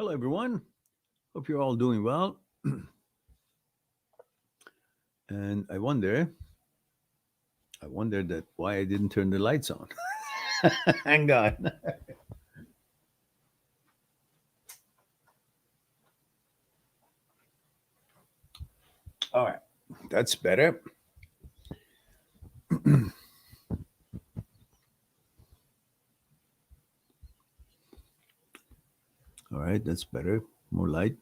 Hello, everyone. Hope you're all doing well. And I wonder that why I didn't turn the lights on. Hang on. All right, that's better. All right, that's better. More light.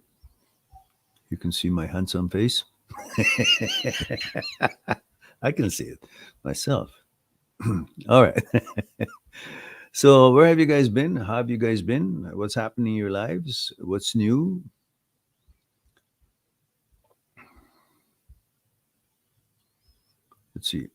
You can see my handsome face. I can see it myself. All right. So, where have you guys been? How have you guys been? What's happening in your lives? What's new? Let's see.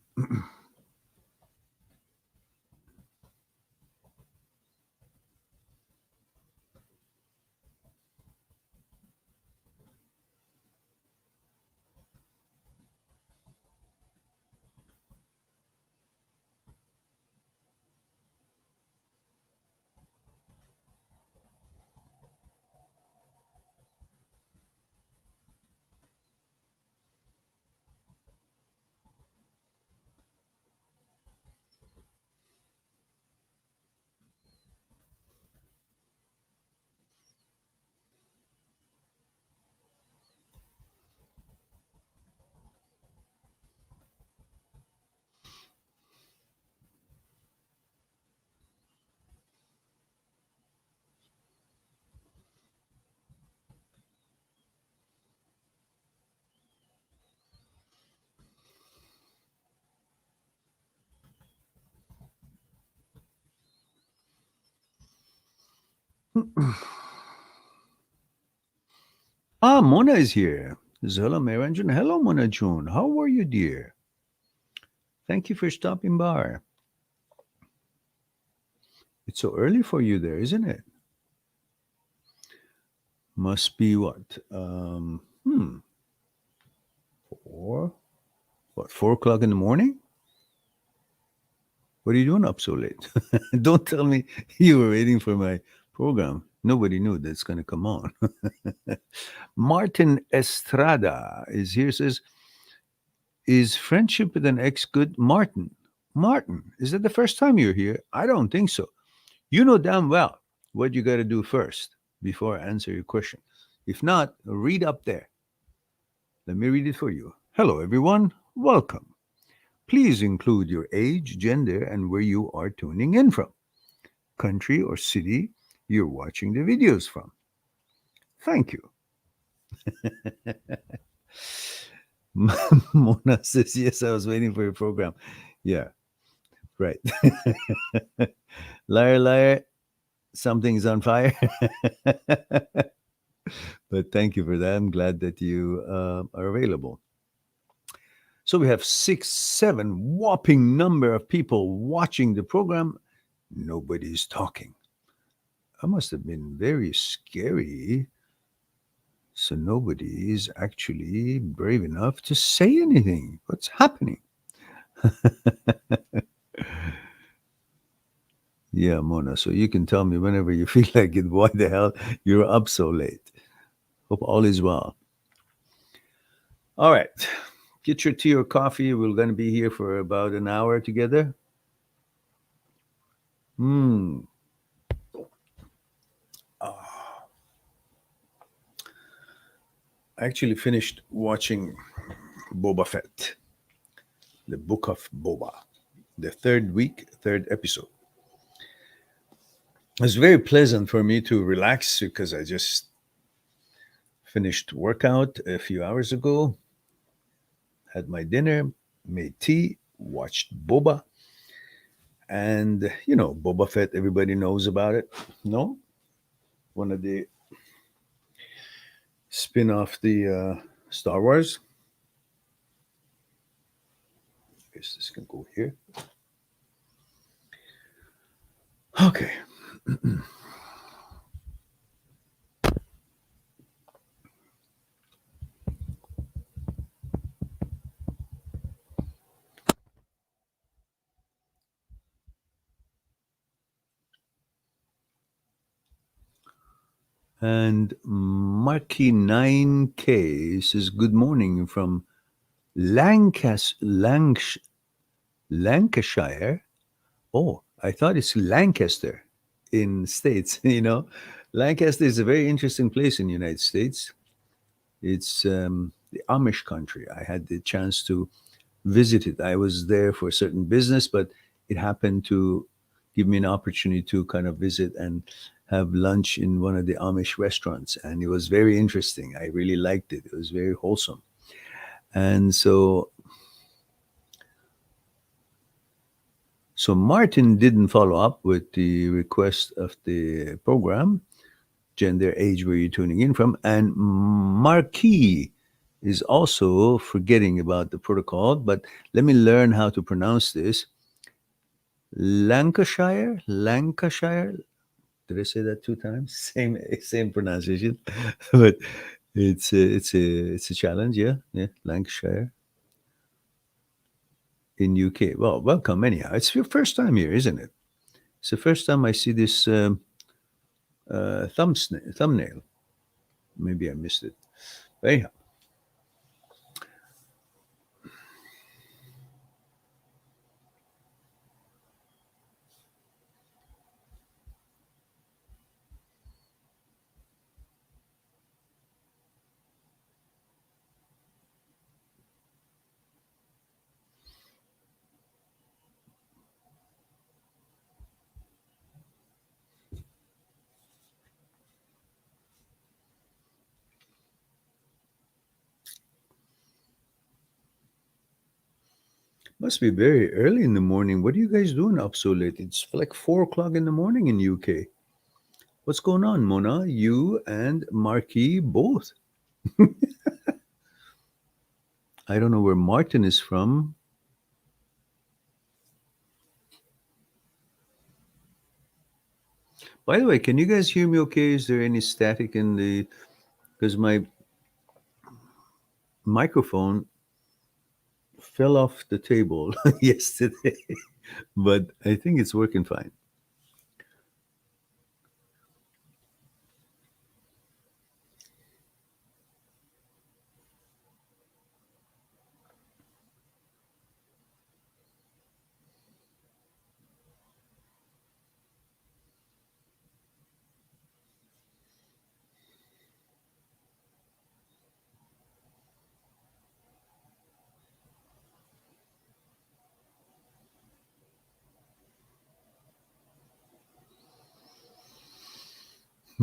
Mona is here. Zola Meranjan. Hello, Mona June. How are you, dear? Thank you for stopping by. It's so early for you there, isn't it? Must be what? Four? What, 4 o'clock in the morning? What are you doing up so late? Don't tell me you were waiting for my program. Nobody knew that's going to come on. Martin Estrada is here, says, is friendship with an ex good? Martin, is that the first time you're here? I don't think so. You know damn well what you got to do first before I answer your question. If not, read up there. Let me read it for you. Hello, everyone. Welcome. Please include your age, gender, and where you are tuning in from, country or city you're watching the videos from. Thank you. Mona says, yes, I was waiting for your program. Yeah, right. Liar, liar, something's on fire. But thank you for that. I'm glad that you are available. So we have 6, 7 whopping number of people watching the program. Nobody's talking. That must have been very scary. So nobody is actually brave enough to say anything. What's happening? Yeah, Mona. So you can tell me whenever you feel like it why the hell you're up so late. Hope all is well. All right. Get your tea or coffee. We're going to be here for about an hour together. Hmm. Ah, I actually finished watching Boba Fett, the Book of Boba, the third week, third episode. It was very pleasant for me to relax because I just finished workout a few hours ago, had my dinner, made tea, watched Boba, and Boba Fett. Everybody knows about it. No, one of the spin-off the Star Wars. I guess this can go here. Okay. And Marky 9K says, good morning from Lancashire. Oh, I thought it's Lancaster in States. Lancaster is a very interesting place in the United States. It's the Amish country. I had the chance to visit it. I was there for a certain business, but it happened to give me an opportunity to kind of visit and have lunch in one of the Amish restaurants. And it was very interesting. I really liked it. It was very wholesome. And so Martin didn't follow up with the request of the program, gender, age, where you're tuning in from. And Marquis is also forgetting about the protocol, but let me learn how to pronounce this. Lancashire. Did I say that two times? Same pronunciation, but it's a challenge. Yeah, Lancashire in UK. Well, welcome anyhow. It's your first time here, isn't it? It's the first time I see this thumbnail. Maybe I missed it. But anyhow, must be very early in the morning. What are you guys doing up so late? It's like 4 o'clock in the morning in UK. What's going on, Mona? You and Marquis both. I don't know where Martin is from. By the way, can you guys hear me okay? Is there any static in the. Because my microphone fell off the table yesterday, but I think it's working fine.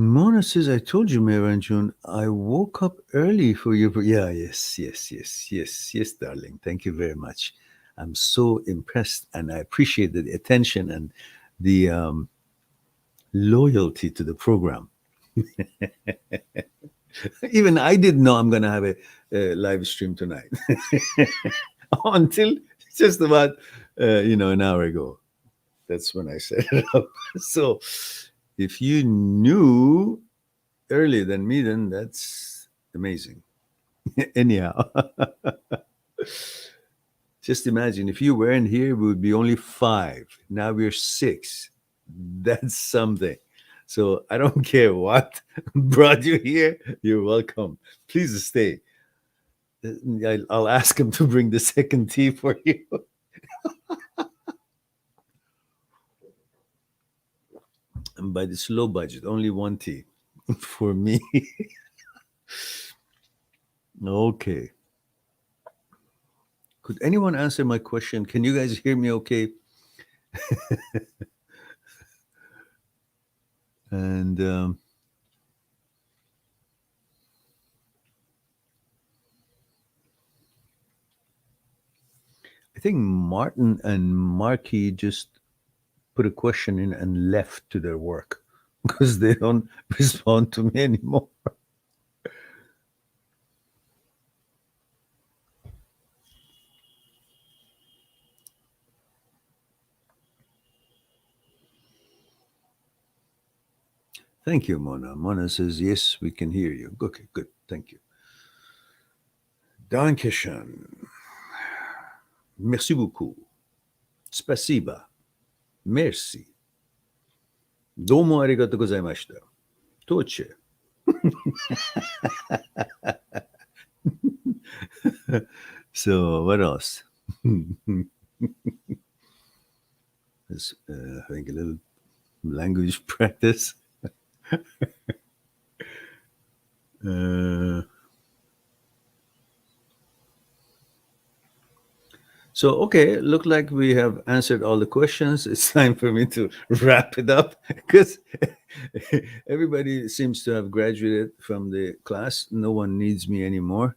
Mona says, I told you, Meranjun, I woke up early for you. Yeah, yes, darling. Thank you very much. I'm so impressed and I appreciate the attention and the loyalty to the program. Even I didn't know I'm going to have a live stream tonight until just about, an hour ago. That's when I set it up. So if you knew earlier than me, then that's amazing. Anyhow, just imagine if you weren't here, we would be only 5. Now we're 6. That's something. So I don't care what brought you here. You're welcome. Please stay. I'll ask him to bring the second tea for you. And by this low budget, only one tea for me. Okay. Could anyone answer my question? Can you guys hear me okay? And I think Martin and Marky just put a question in and left to their work because they don't respond to me anymore. Thank you, Mona. Mona says, yes, we can hear you. Okay, good. Thank you. Dankeschön. Merci beaucoup. Spasiba. Merci. Domo arigato gozaimashita. Toche. So what else? Let's having a little language practice. Uh, so okay, look like we have answered all the questions. It's time for me to wrap it up because everybody seems to have graduated from the class. No one needs me anymore.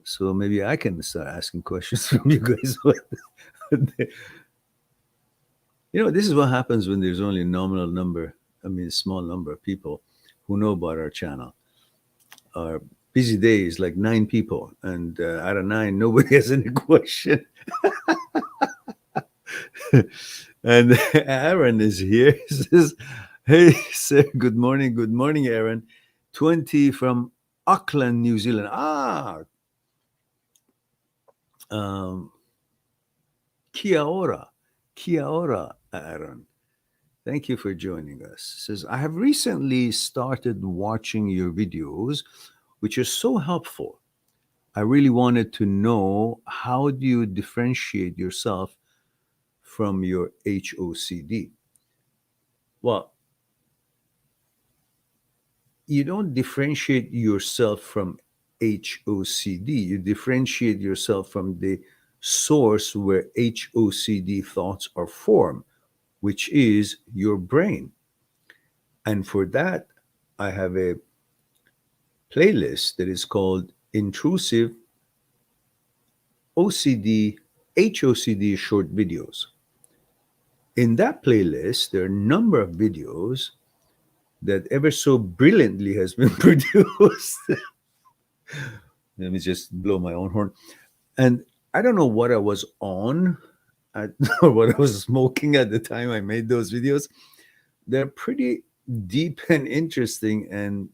So maybe I can start asking questions from you guys. This is what happens when there's only a nominal number, I mean, a small number of people who know about our channel. Our busy day is like 9 people, and out of 9, nobody has any question. And Aaron is here. He says, "Hey, sir, good morning. Good morning, Aaron. 20 from Auckland, New Zealand. Um, Kia ora. Kia ora, Aaron. Thank you for joining us." Says, "I have recently started watching your videos, which are so helpful. I really wanted to know, how do you differentiate yourself from your HOCD?" Well, you don't differentiate yourself from HOCD. You differentiate yourself from the source where HOCD thoughts are formed, which is your brain. And for that, I have a playlist that is called Intrusive OCD, HOCD short videos. In that playlist, there are a number of videos that ever so brilliantly has been produced. Let me just blow my own horn. And I don't know what I was on or what I was smoking at the time I made those videos. They're pretty deep and interesting, and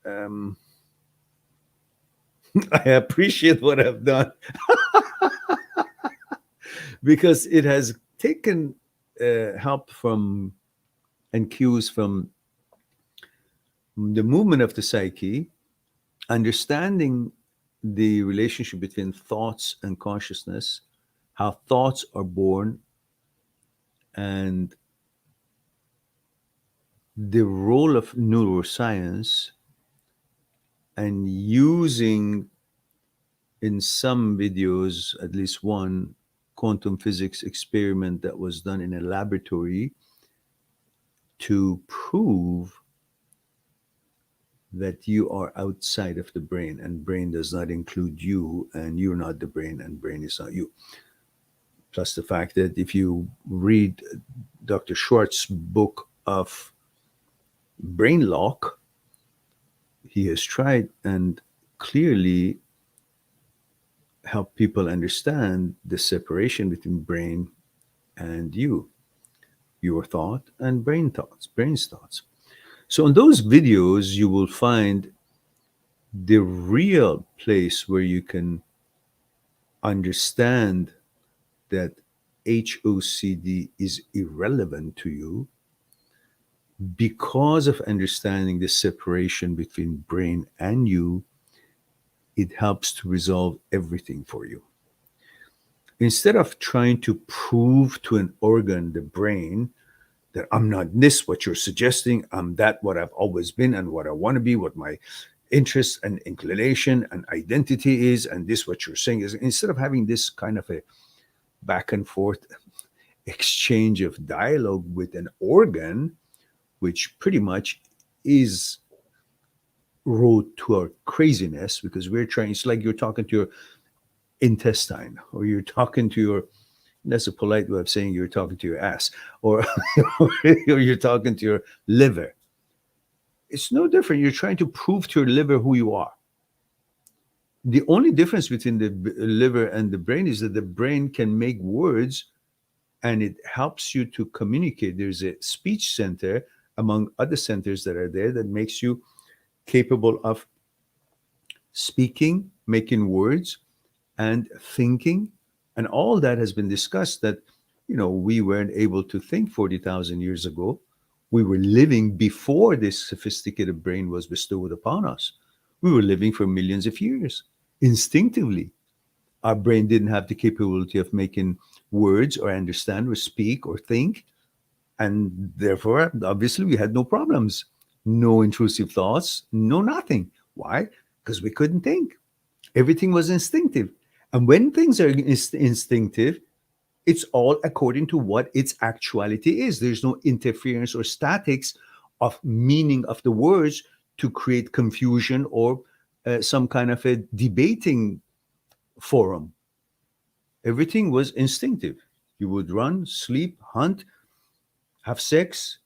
um, I appreciate what I've done because it has taken help from and cues from the movement of the psyche, understanding the relationship between thoughts and consciousness, how thoughts are born, and the role of neuroscience, and using in some videos, at least one quantum physics experiment that was done in a laboratory to prove that you are outside of the brain and brain does not include you and you're not the brain and brain is not you. Plus the fact that if you read Dr. Schwartz's book of brain lock, he has tried and clearly helped people understand the separation between brain and you, your thought and brain's thoughts. So in those videos, you will find the real place where you can understand that HOCD is irrelevant to you because of understanding the separation between brain and you. It helps to resolve everything for you. Instead of trying to prove to an organ, the brain, that I'm not this, what you're suggesting, I'm that, what I've always been and what I want to be, what my interest and inclination and identity is, and this, what you're saying is, instead of having this kind of a back and forth exchange of dialogue with an organ, which pretty much is road to our craziness, because we're trying, it's like you're talking to your intestine, or you're talking to your, that's a polite way of saying you're talking to your ass, or, or you're talking to your liver. It's no different. You're trying to prove to your liver who you are. The only difference between the liver and the brain is that the brain can make words and it helps you to communicate. There's a speech center among other centers that are there that makes you capable of speaking, making words, and thinking. And all that has been discussed, that we weren't able to think 40,000 years ago. We were living before this sophisticated brain was bestowed upon us. We were living for millions of years instinctively. Our brain didn't have the capability of making words or understand or speak or think. And therefore, obviously, we had no problems, no intrusive thoughts, no nothing. Why? Because we couldn't think. Everything was instinctive. And when things are instinctive, it's all according to what its actuality is. There's no interference or statics of meaning of the words to create confusion or some kind of a debating forum. Everything was instinctive. You would run, sleep, hunt, have sex,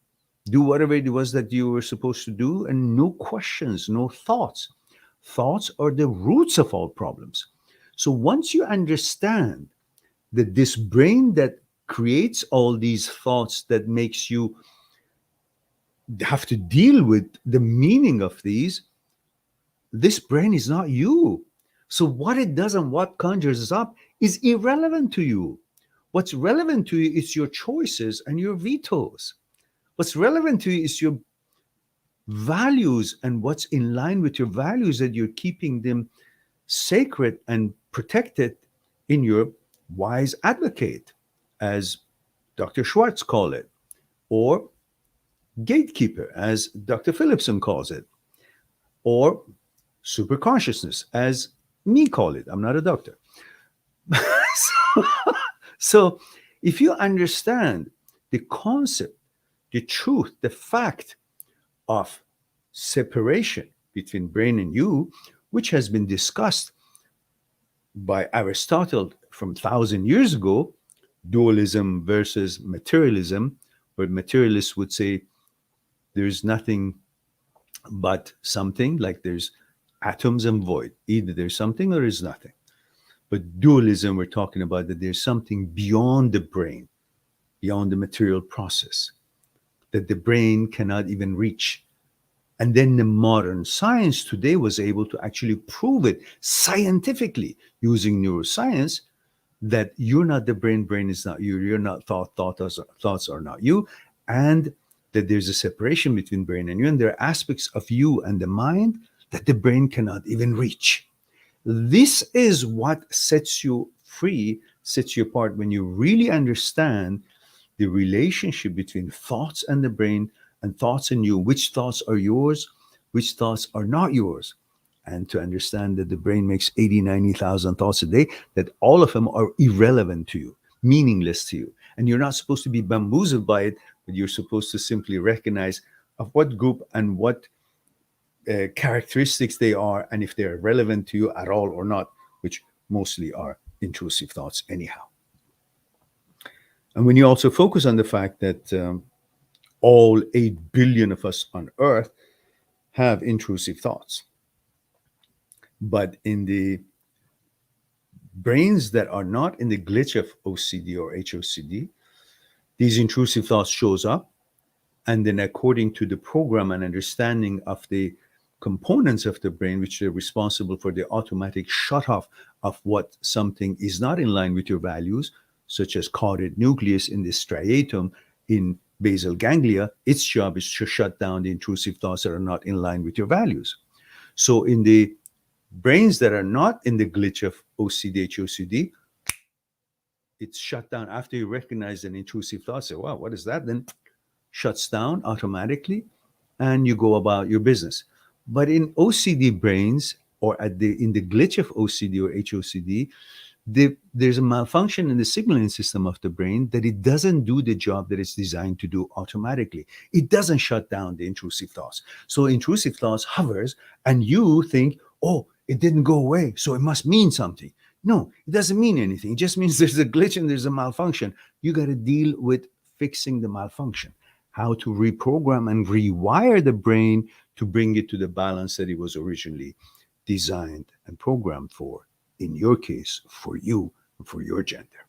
do whatever it was that you were supposed to do, and no questions, no thoughts. Thoughts are the roots of all problems. So once you understand that this brain that creates all these thoughts that makes you have to deal with the meaning of these, this brain is not you. So what it does and what conjures up is irrelevant to you. What's relevant to you is your choices and your vetoes. What's relevant to you is your values and what's in line with your values, that you're keeping them sacred and protected in your wise advocate, as Dr. Schwartz called it, or gatekeeper, as Dr. Phillipson calls it, or superconsciousness, as me call it. I'm not a doctor. so, so if you understand the concept, the truth, the fact of separation between brain and you, which has been discussed by Aristotle from 1,000 years ago, dualism versus materialism, where materialists would say there's nothing but something, like there's atoms and void. Either there's something or there's nothing. But dualism, we're talking about that there's something beyond the brain, beyond the material process, that the brain cannot even reach. And then the modern science today was able to actually prove it scientifically using neuroscience, that you're not the brain, brain is not you, you're not thoughts are not you, and that there's a separation between brain and you, and there are aspects of you and the mind that the brain cannot even reach. This is what sets you free, sets you apart, when you really understand the relationship between thoughts and the brain, and thoughts and you, which thoughts are yours, which thoughts are not yours. And to understand that the brain makes 80, 90,000 thoughts a day, that all of them are irrelevant to you, meaningless to you. And you're not supposed to be bamboozled by it, but you're supposed to simply recognize of what group and what characteristics they are, and if they're relevant to you at all or not, which mostly are intrusive thoughts anyhow. And when you also focus on the fact that all 8 billion of us on Earth have intrusive thoughts, but in the brains that are not in the glitch of OCD or HOCD, these intrusive thoughts shows up, and then according to the program and understanding of the components of the brain, which are responsible for the automatic shut off of what something is not in line with your values, such as caudate nucleus in the striatum in basal ganglia, its job is to shut down the intrusive thoughts that are not in line with your values. So in the brains that are not in the glitch of OCD, HOCD, it's shut down after you recognize an intrusive thought. Say, wow, what is that? Then shuts down automatically, and you go about your business. But in OCD brains, or in the glitch of OCD or HOCD, there's a malfunction in the signaling system of the brain, that it doesn't do the job that it's designed to do automatically. It doesn't shut down the intrusive thoughts. So intrusive thoughts hovers, and you think, oh, it didn't go away, so it must mean something. No, it doesn't mean anything. It just means there's a glitch and there's a malfunction. You got to deal with fixing the malfunction, how to reprogram and rewire the brain to bring it to the balance that it was originally designed and programmed for, in your case, for you and for your gender.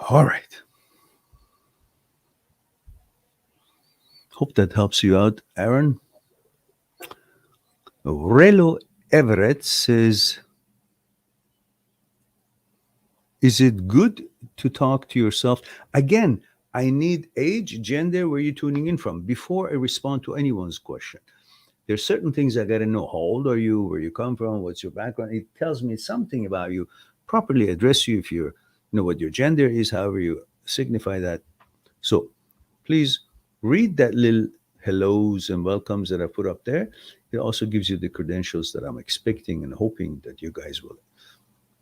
All right. Hope that helps you out, Aaron. Relo Everett says, is it good to talk to yourself? Again, I need age, gender, where you're tuning in from before I respond to anyone's question. There's certain things I got to know. How old are you? Where you come from? What's your background? It tells me something about you. Properly address you if you're, what your gender is, however you signify that. So please read that little hellos and welcomes that I put up there. It also gives you the credentials that I'm expecting and hoping that you guys will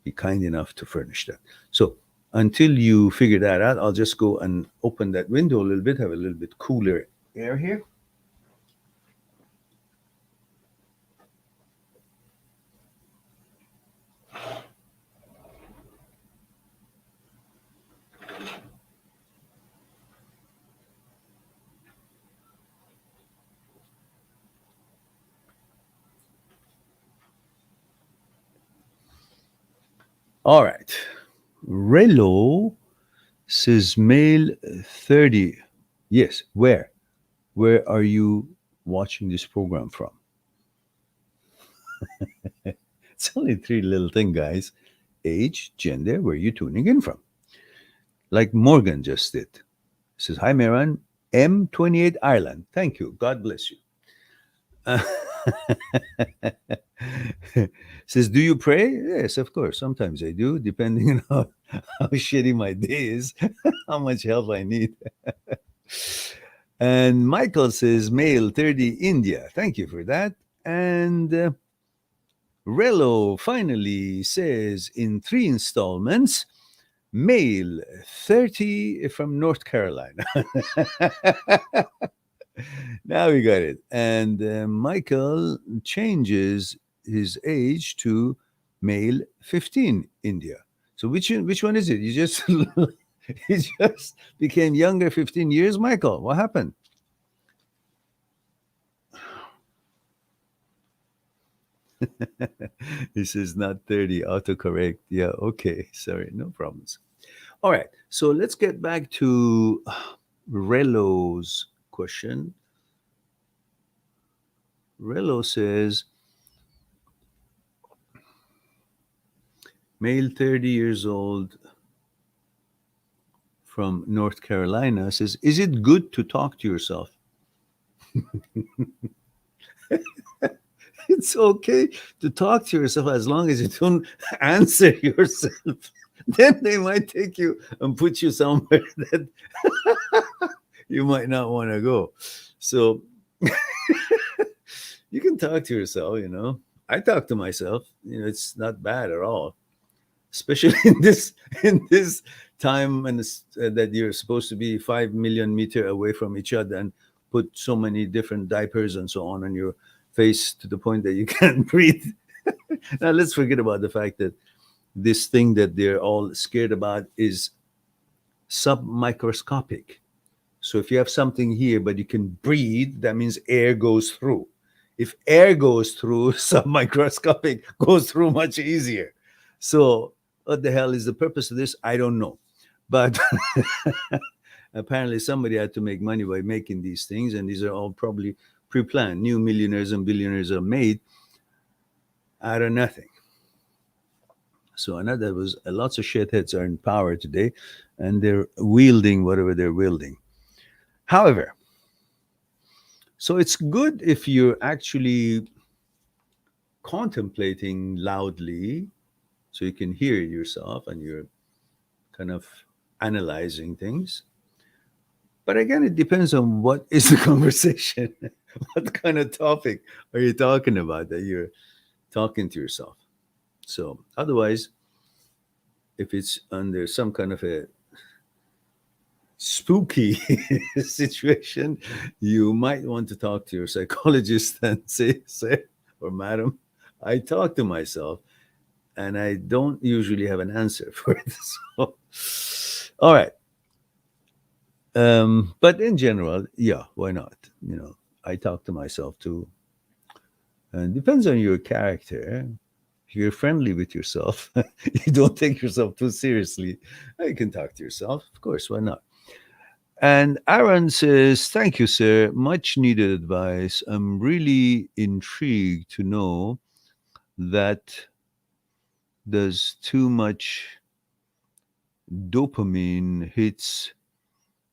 be kind enough to furnish that. So until you figure that out, I'll just go and open that window a little bit, have a little bit cooler air here. All right. Relo says male 30. Yes. Where? Where are you watching this program from? It's only three little things, guys. Age, gender, where you tuning in from. Like Morgan just did. Says, hi, Meran. M28 Ireland. Thank you. God bless you. Says, do you pray? Yes, of course. Sometimes I do, depending on how shitty my day is, how much help I need. And Michael says, male 30, India. Thank you for that. And Relo finally says, in 3 installments, male 30 from North Carolina. Now we got it. And Michael changes his age to male 15, India. So which one is it? You just you just became younger 15 years, Michael. What happened? He says not 30, autocorrect. Yeah, okay. Sorry, no problems. All right. So let's get back to Relo's question. Relo says, male 30 years old from North Carolina says, is it good to talk to yourself? It's okay to talk to yourself as long as you don't answer yourself. Then they might take you and put you somewhere that you might not want to go. So you can talk to yourself. I talk to myself. It's not bad at all, especially in this time and that you're supposed to be 5 million meters away from each other and put so many different diapers and so on your face to the point that you can't breathe. Now let's forget about the fact that this thing that they're all scared about is submicroscopic. So if you have something here but you can breathe, that means air goes through. If air goes through, submicroscopic goes through much easier. So what the hell is the purpose of this? I don't know. But apparently somebody had to make money by making these things, and these are all probably pre-planned. New millionaires and billionaires are made out of nothing. So I know that was lots of shitheads are in power today, and they're wielding whatever they're wielding. However, so it's good if you're actually contemplating loudly, so you can hear yourself and you're kind of analyzing things. But again, it depends on what is the conversation. What kind of topic are you talking about that you're talking to yourself? So otherwise, if it's under some kind of a spooky situation, you might want to talk to your psychologist and say, sir or madam, I talk to myself and I don't usually have an answer for it. So, all right. But in general, yeah, why not? I talk to myself too. And it depends on your character. If you're friendly with yourself, you don't take yourself too seriously, you can talk to yourself. Of course, why not? And Aaron says, thank you, sir. Much needed advice. I'm really intrigued to know that does too much dopamine hits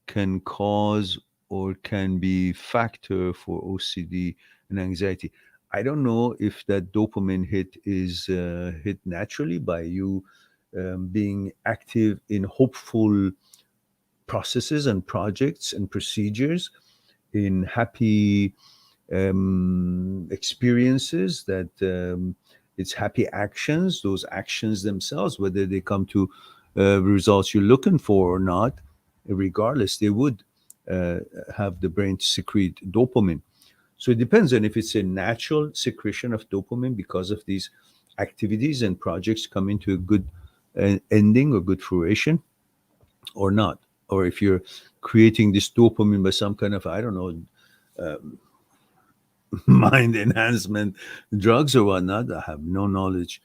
can cause or can be factor for OCD and anxiety. I don't know if that dopamine hit is hit naturally by you being active in hopeful processes and projects and procedures, in happy experiences, that it's happy actions, those actions themselves, whether they come to results you're looking for or not, regardless, they would uh, have the brain secrete dopamine. So it depends on if it's a natural secretion of dopamine because of these activities and projects coming to a good ending or good fruition or not. Or if you're creating this dopamine by some kind of, I don't know, mind enhancement drugs or whatnot. I have no knowledge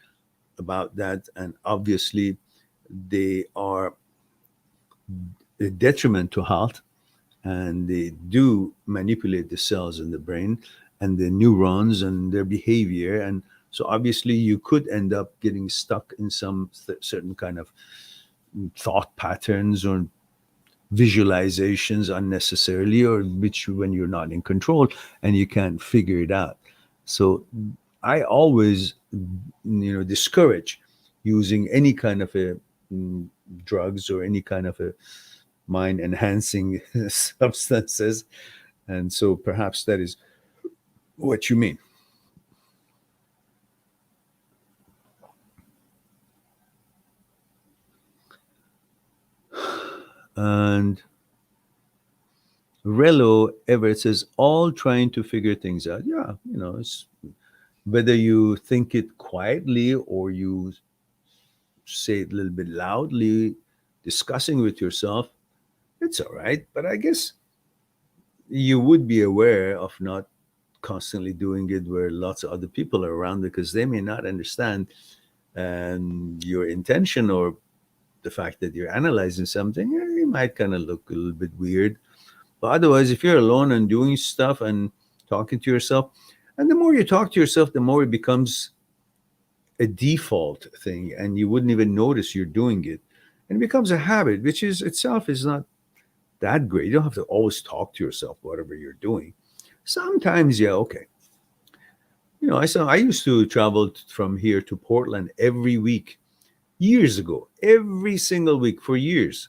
about that. And obviously, they are a detriment to health, and they do manipulate the cells in the brain and the neurons and their behavior. And so, obviously, you could end up getting stuck in some certain kind of thought patterns or visualizations unnecessarily, or which when you're not in control and you can't figure it out. So I always discourage using any kind of a mm, drugs or any kind of a mind enhancing substances. And so perhaps that is what you mean. And Relo Everett says, all trying to figure things out. Yeah, it's whether you think it quietly or you say it a little bit loudly, discussing with yourself, it's all right. But I guess you would be aware of not constantly doing it where lots of other people are around, because they may not understand your intention, or the fact that you're analyzing something. It might kind of look a little bit weird. But otherwise, if you're alone and doing stuff and talking to yourself, and the more you talk to yourself, the more it becomes a default thing, and you wouldn't even notice you're doing it. And it becomes a habit, which is itself is not that great. You don't have to always talk to yourself, whatever you're doing. Sometimes, yeah, okay. I used to travel from here to Portland every week years ago, every single week for years,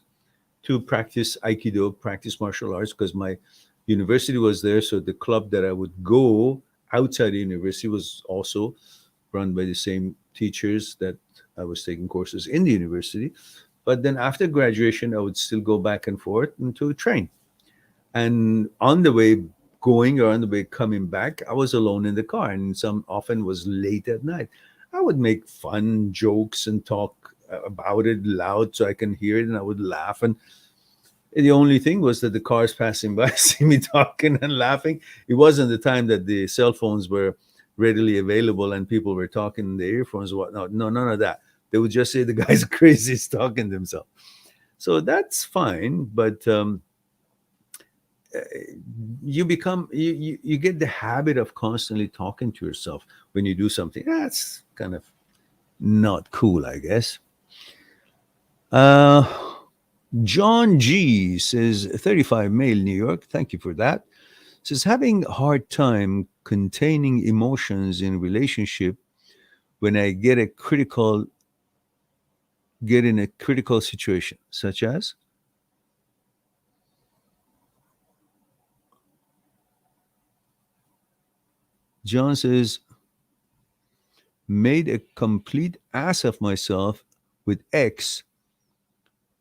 to practice Aikido, practice martial arts, because my university was there. So the club that I would go outside the university was also run by the same teachers that I was taking courses in the university. But then after graduation, I would still go back and forth and to train. And on the way going or on the way coming back, I was alone in the car, and some often was late at night. I would make fun jokes and talk about it loud so I can hear it, and I would laugh. And the only thing was that the cars passing by see me talking and laughing. It wasn't the time that the cell phones were readily available and people were talking in the earphones and whatnot. No, none of that. They would just say the guy's crazy, he's talking to himself. So that's fine, but uh, you get the habit of constantly talking to yourself when you do something. That's kind of not cool, I guess. Uh, John G says 35 male New York. Thank you for that. Says having a hard time containing emotions in relationship when I get in a critical situation, such as John says made a complete ass of myself with X.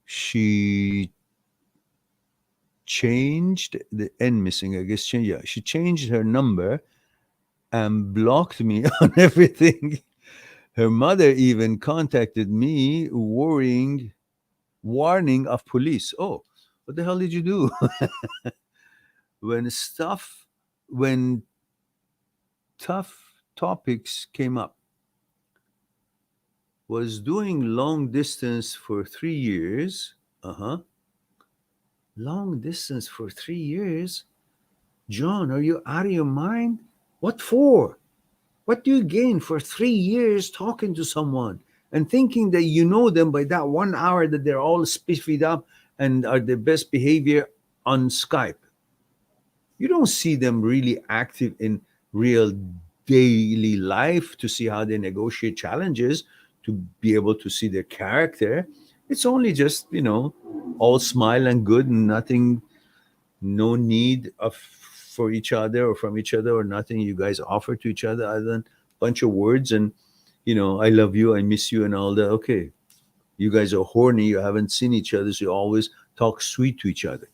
She changed the N missing, I guess. Yeah, she changed her number and blocked me on everything. Her mother even contacted me, warning of police. Oh, what the hell did you do? when stuff, when tough topics came up, was doing long distance for 3 years. Uh huh. Long distance for 3 years? John, are you out of your mind? What for? What do you gain for 3 years talking to someone and thinking that you know them by that 1 hour that they're all spiffied up and are the best behavior? on Skype. You don't see them really active in real daily life to see how they negotiate challenges, to be able to see their character. It's only just, all smile and good and nothing, no need of for each other or from each other, or nothing you guys offer to each other other than a bunch of words and, I love you, I miss you, and all that. Okay, you guys are horny, you haven't seen each other, so you always talk sweet to each other.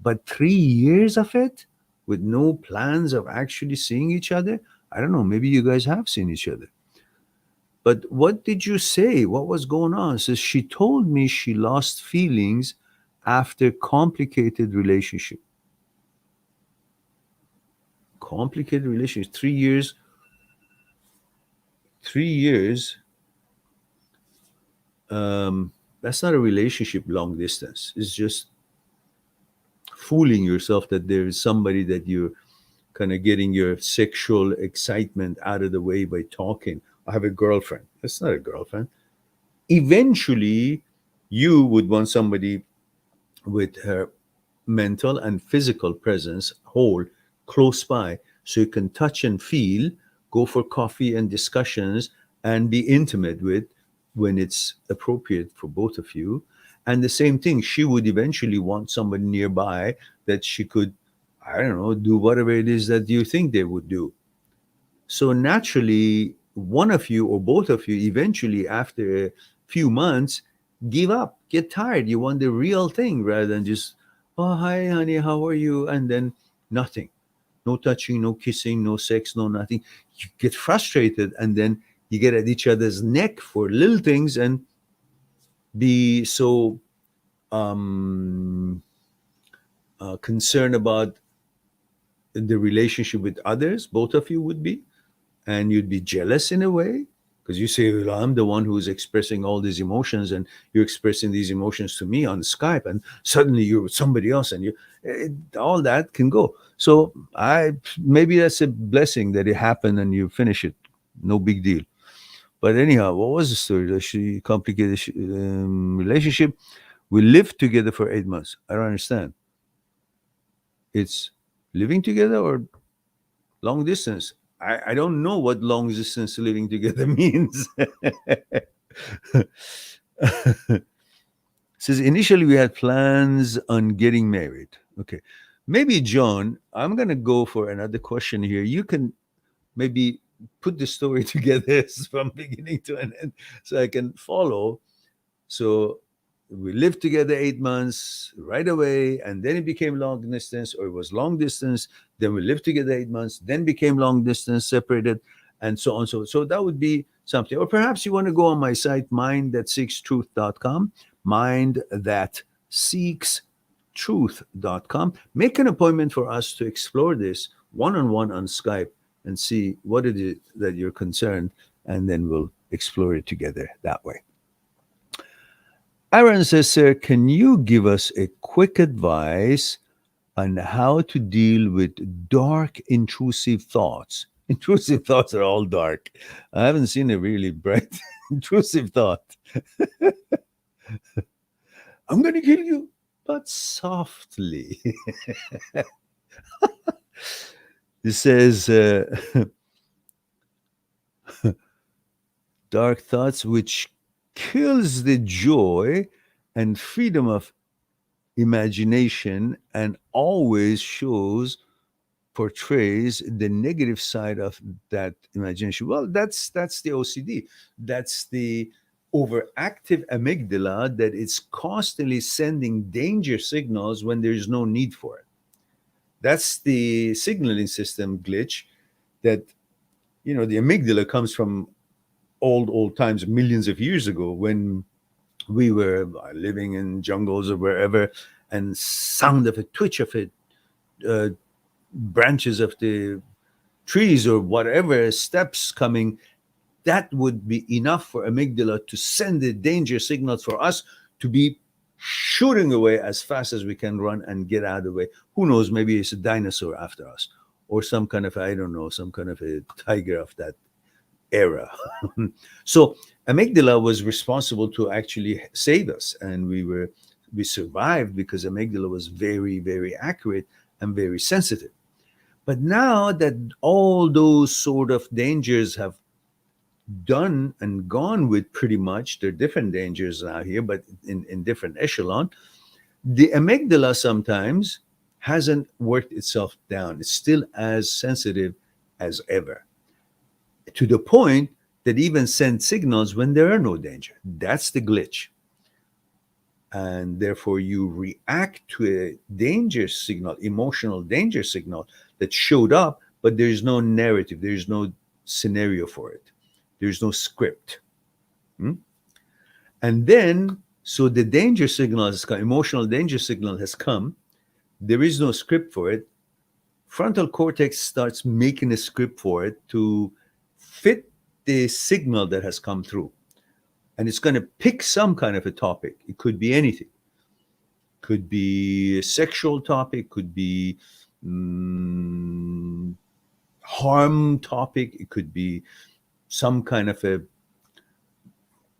But 3 years of it with no plans of actually seeing each other, I don't know, maybe you guys have seen each other. But what did you say? What was going on? Says she told me she lost feelings after complicated relationship. Complicated relationship. 3 years. 3 years. That's not a relationship long distance. It's just fooling yourself that there is somebody that you're kind of getting your sexual excitement out of the way by talking. I have a girlfriend. That's not a girlfriend. Eventually, you would want somebody with her mental and physical presence whole close by, so you can touch and feel, go for coffee and discussions, and be intimate with when it's appropriate for both of you. And the same thing, she would eventually want somebody nearby that she could, I don't know, do whatever it is that you think they would do. So naturally, one of you or both of you eventually, after a few months, give up, get tired. You want the real thing rather than just, oh, hi, honey, how are you? And then nothing, no touching, no kissing, no sex, no nothing. You get frustrated, and then you get at each other's neck for little things and be so um, concerned about the relationship with others, both of you would be, and you'd be jealous in a way because you say, well, I'm the one who's expressing all these emotions, and you're expressing these emotions to me on Skype, and suddenly you're with somebody else, and all that can go. So I maybe that's a blessing that it happened and you finish it, no big deal. But anyhow, what was the story? That she complicated relationship. We lived together for 8 months. I don't understand. It's living together or long distance? I don't know what long distance living together means. Says initially we had plans on getting married. Okay. Maybe, John, I'm going to go for another question here. You can maybe put the story together from beginning to an end so I can follow. So we lived together 8 months right away, and then it became long distance, or it was long distance. Then we lived together 8 months, then became long distance, separated, and so on. So that would be something. Or perhaps you want to go on my site, mindthatseekstruth.com, mindthatseekstruth.com. Make an appointment for us to explore this one-on-one on Skype and see what it is that you're concerned, and then we'll explore it together that way. Aaron says, sir, can you give us a quick advice on how to deal with dark, intrusive thoughts? Intrusive thoughts are all dark. I haven't seen a really bright, intrusive thought. I'm going to kill you, but softly. It says, dark thoughts which kills the joy and freedom of imagination, and always portrays the negative side of that imagination. Well, that's the OCD. That's the overactive amygdala that is constantly sending danger signals when there's no need for it. That's the signaling system glitch that, the amygdala comes from old times, millions of years ago, when we were living in jungles or wherever, and sound of a twitch of it, branches of the trees or whatever, steps coming, that would be enough for amygdala to send the danger signals for us to be shooting away as fast as we can run and get out of the way. Who knows, maybe it's a dinosaur after us, or some kind of, I don't know, some kind of a tiger of that era. So amygdala was responsible to actually save us, and we were we survived because amygdala was very, very accurate and very sensitive. But now that all those sort of dangers have done and gone with, pretty much, there are different dangers now here, but in different echelon, the amygdala sometimes hasn't worked itself down. It's still as sensitive as ever, to the point that even sends signals when there are no danger. That's the glitch. And therefore you react to a danger signal, emotional danger signal that showed up, but there's no narrative, there's no scenario for it, there's no script. And then, so the danger signal has come, emotional danger signal has come, there is no script for it. Frontal cortex starts making a script for it to fit the signal that has come through. And it's going to pick some kind of a topic. It could be anything. Could be a sexual topic, could be harm topic, it could be some kind of a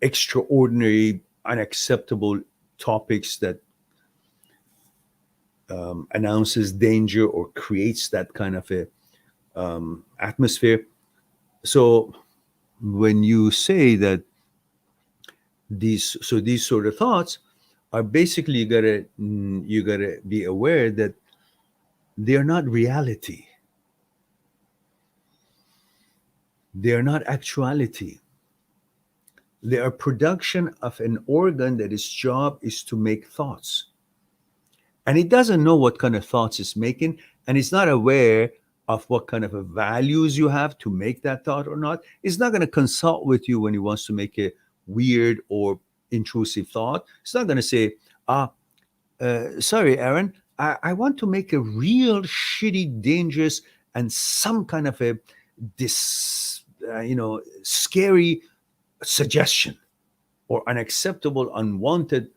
extraordinary, unacceptable topics that announces danger or creates that kind of a atmosphere. So when you say that these sort of thoughts are basically, you gotta be aware that they are not reality. They are not actuality. They are production of an organ that its job is to make thoughts. And it doesn't know what kind of thoughts it's making, and it's not aware of what kind of values you have to make that thought or not. It's not going to consult with you when it wants to make a weird or intrusive thought. It's not going to say, sorry, Aaron, I want to make a real shitty, dangerous, and some kind of a scary suggestion or unacceptable, unwanted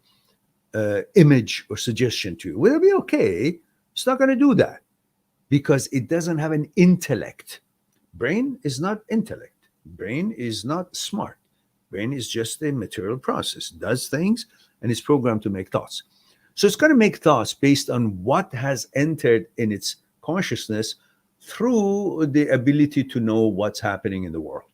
image or suggestion to you. Will it be okay? It's not going to do that because it doesn't have an intellect. Brain is not intellect. Brain is not smart. Brain is just a material process, does things, and is programmed to make thoughts. So it's going to make thoughts based on what has entered in its consciousness through the ability to know what's happening in the world.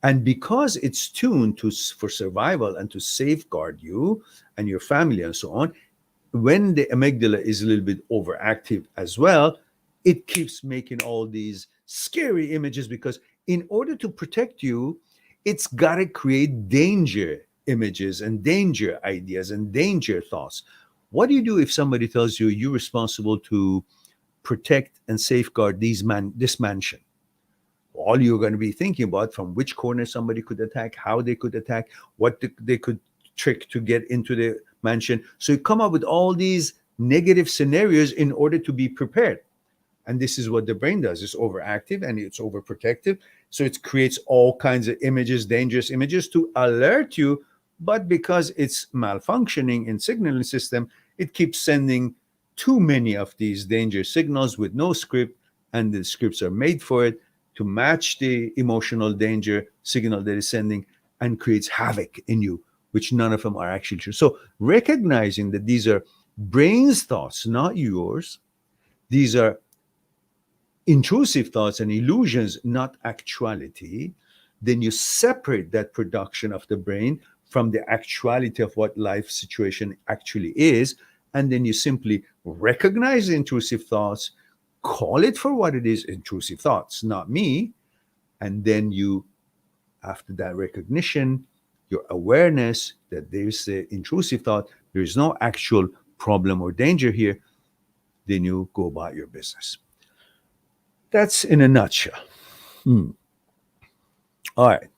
And because it's tuned for survival and to safeguard you and your family and so on, when the amygdala is a little bit overactive as well, it keeps making all these scary images, because in order to protect you, it's got to create danger images and danger ideas and danger thoughts. What do you do if somebody tells you you're responsible to protect and safeguard this mansion? All you're going to be thinking about, from which corner somebody could attack, how they could attack, what they could trick to get into the mansion. So you come up with all these negative scenarios in order to be prepared. And this is what the brain does. It's overactive and it's overprotective. So it creates all kinds of images, dangerous images, to alert you. But because it's malfunctioning in signaling system, it keeps sending too many of these danger signals with no script, and the scripts are made for it to match the emotional danger signal that is sending, and creates havoc in you, which none of them are actually true. So recognizing that these are brain's thoughts, not yours, these are intrusive thoughts and illusions, not actuality, then you separate that production of the brain from the actuality of what life situation actually is. And then you simply recognize the intrusive thoughts, call it for what it is, intrusive thoughts, not me. And then you, after that recognition, your awareness that there's an intrusive thought, there is no actual problem or danger here, then you go about your business. That's in a nutshell. All right.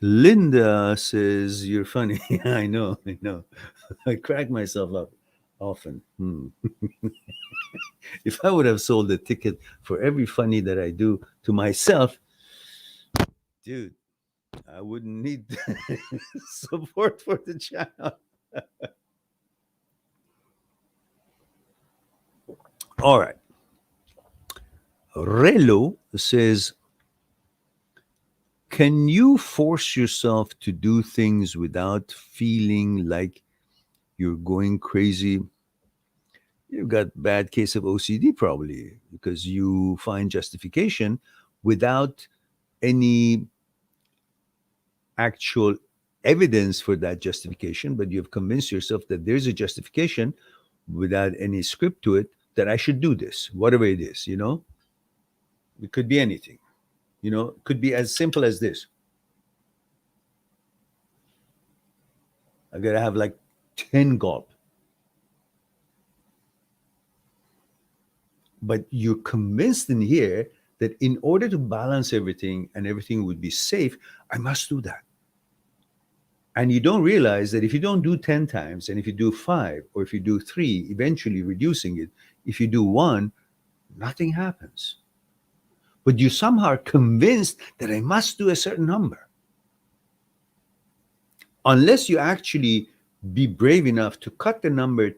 Linda says, you're funny. I know. I crack myself up often. If I would have sold a ticket for every funny that I do to myself, dude, I wouldn't need support for the channel. All right. Relo says, can you force yourself to do things without feeling like you're going crazy? You've got bad case of OCD probably because you find justification without any actual evidence for that justification, but you've convinced yourself that there's a justification without any script to it that I should do this, whatever it is, you know? It could be anything, you know, it could be as simple as this. I gotta have like 10 gulp. But you're convinced in here that in order to balance everything and everything would be safe, I must do that. And you don't realize that if you don't do 10 times, and if you do 5, or if you do 3, eventually reducing it, if you do 1, nothing happens. But you somehow are convinced that I must do a certain number. Unless you actually be brave enough to cut the number,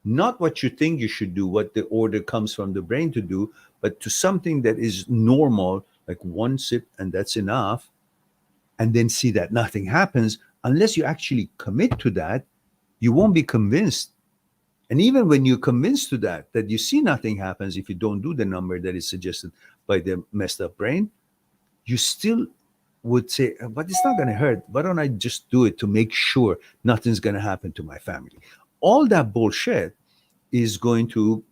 not what you think you should do, what the order comes from the brain to do, but to something that is normal, like 1 sip and that's enough, and then see that nothing happens. Unless you actually commit to that, you won't be convinced. And even when you're convinced to that you see nothing happens if you don't do the number that is suggested by the messed up brain, you still would say, but it's not going to hurt. Why don't I just do it to make sure nothing's going to happen to my family? All that bullshit is going to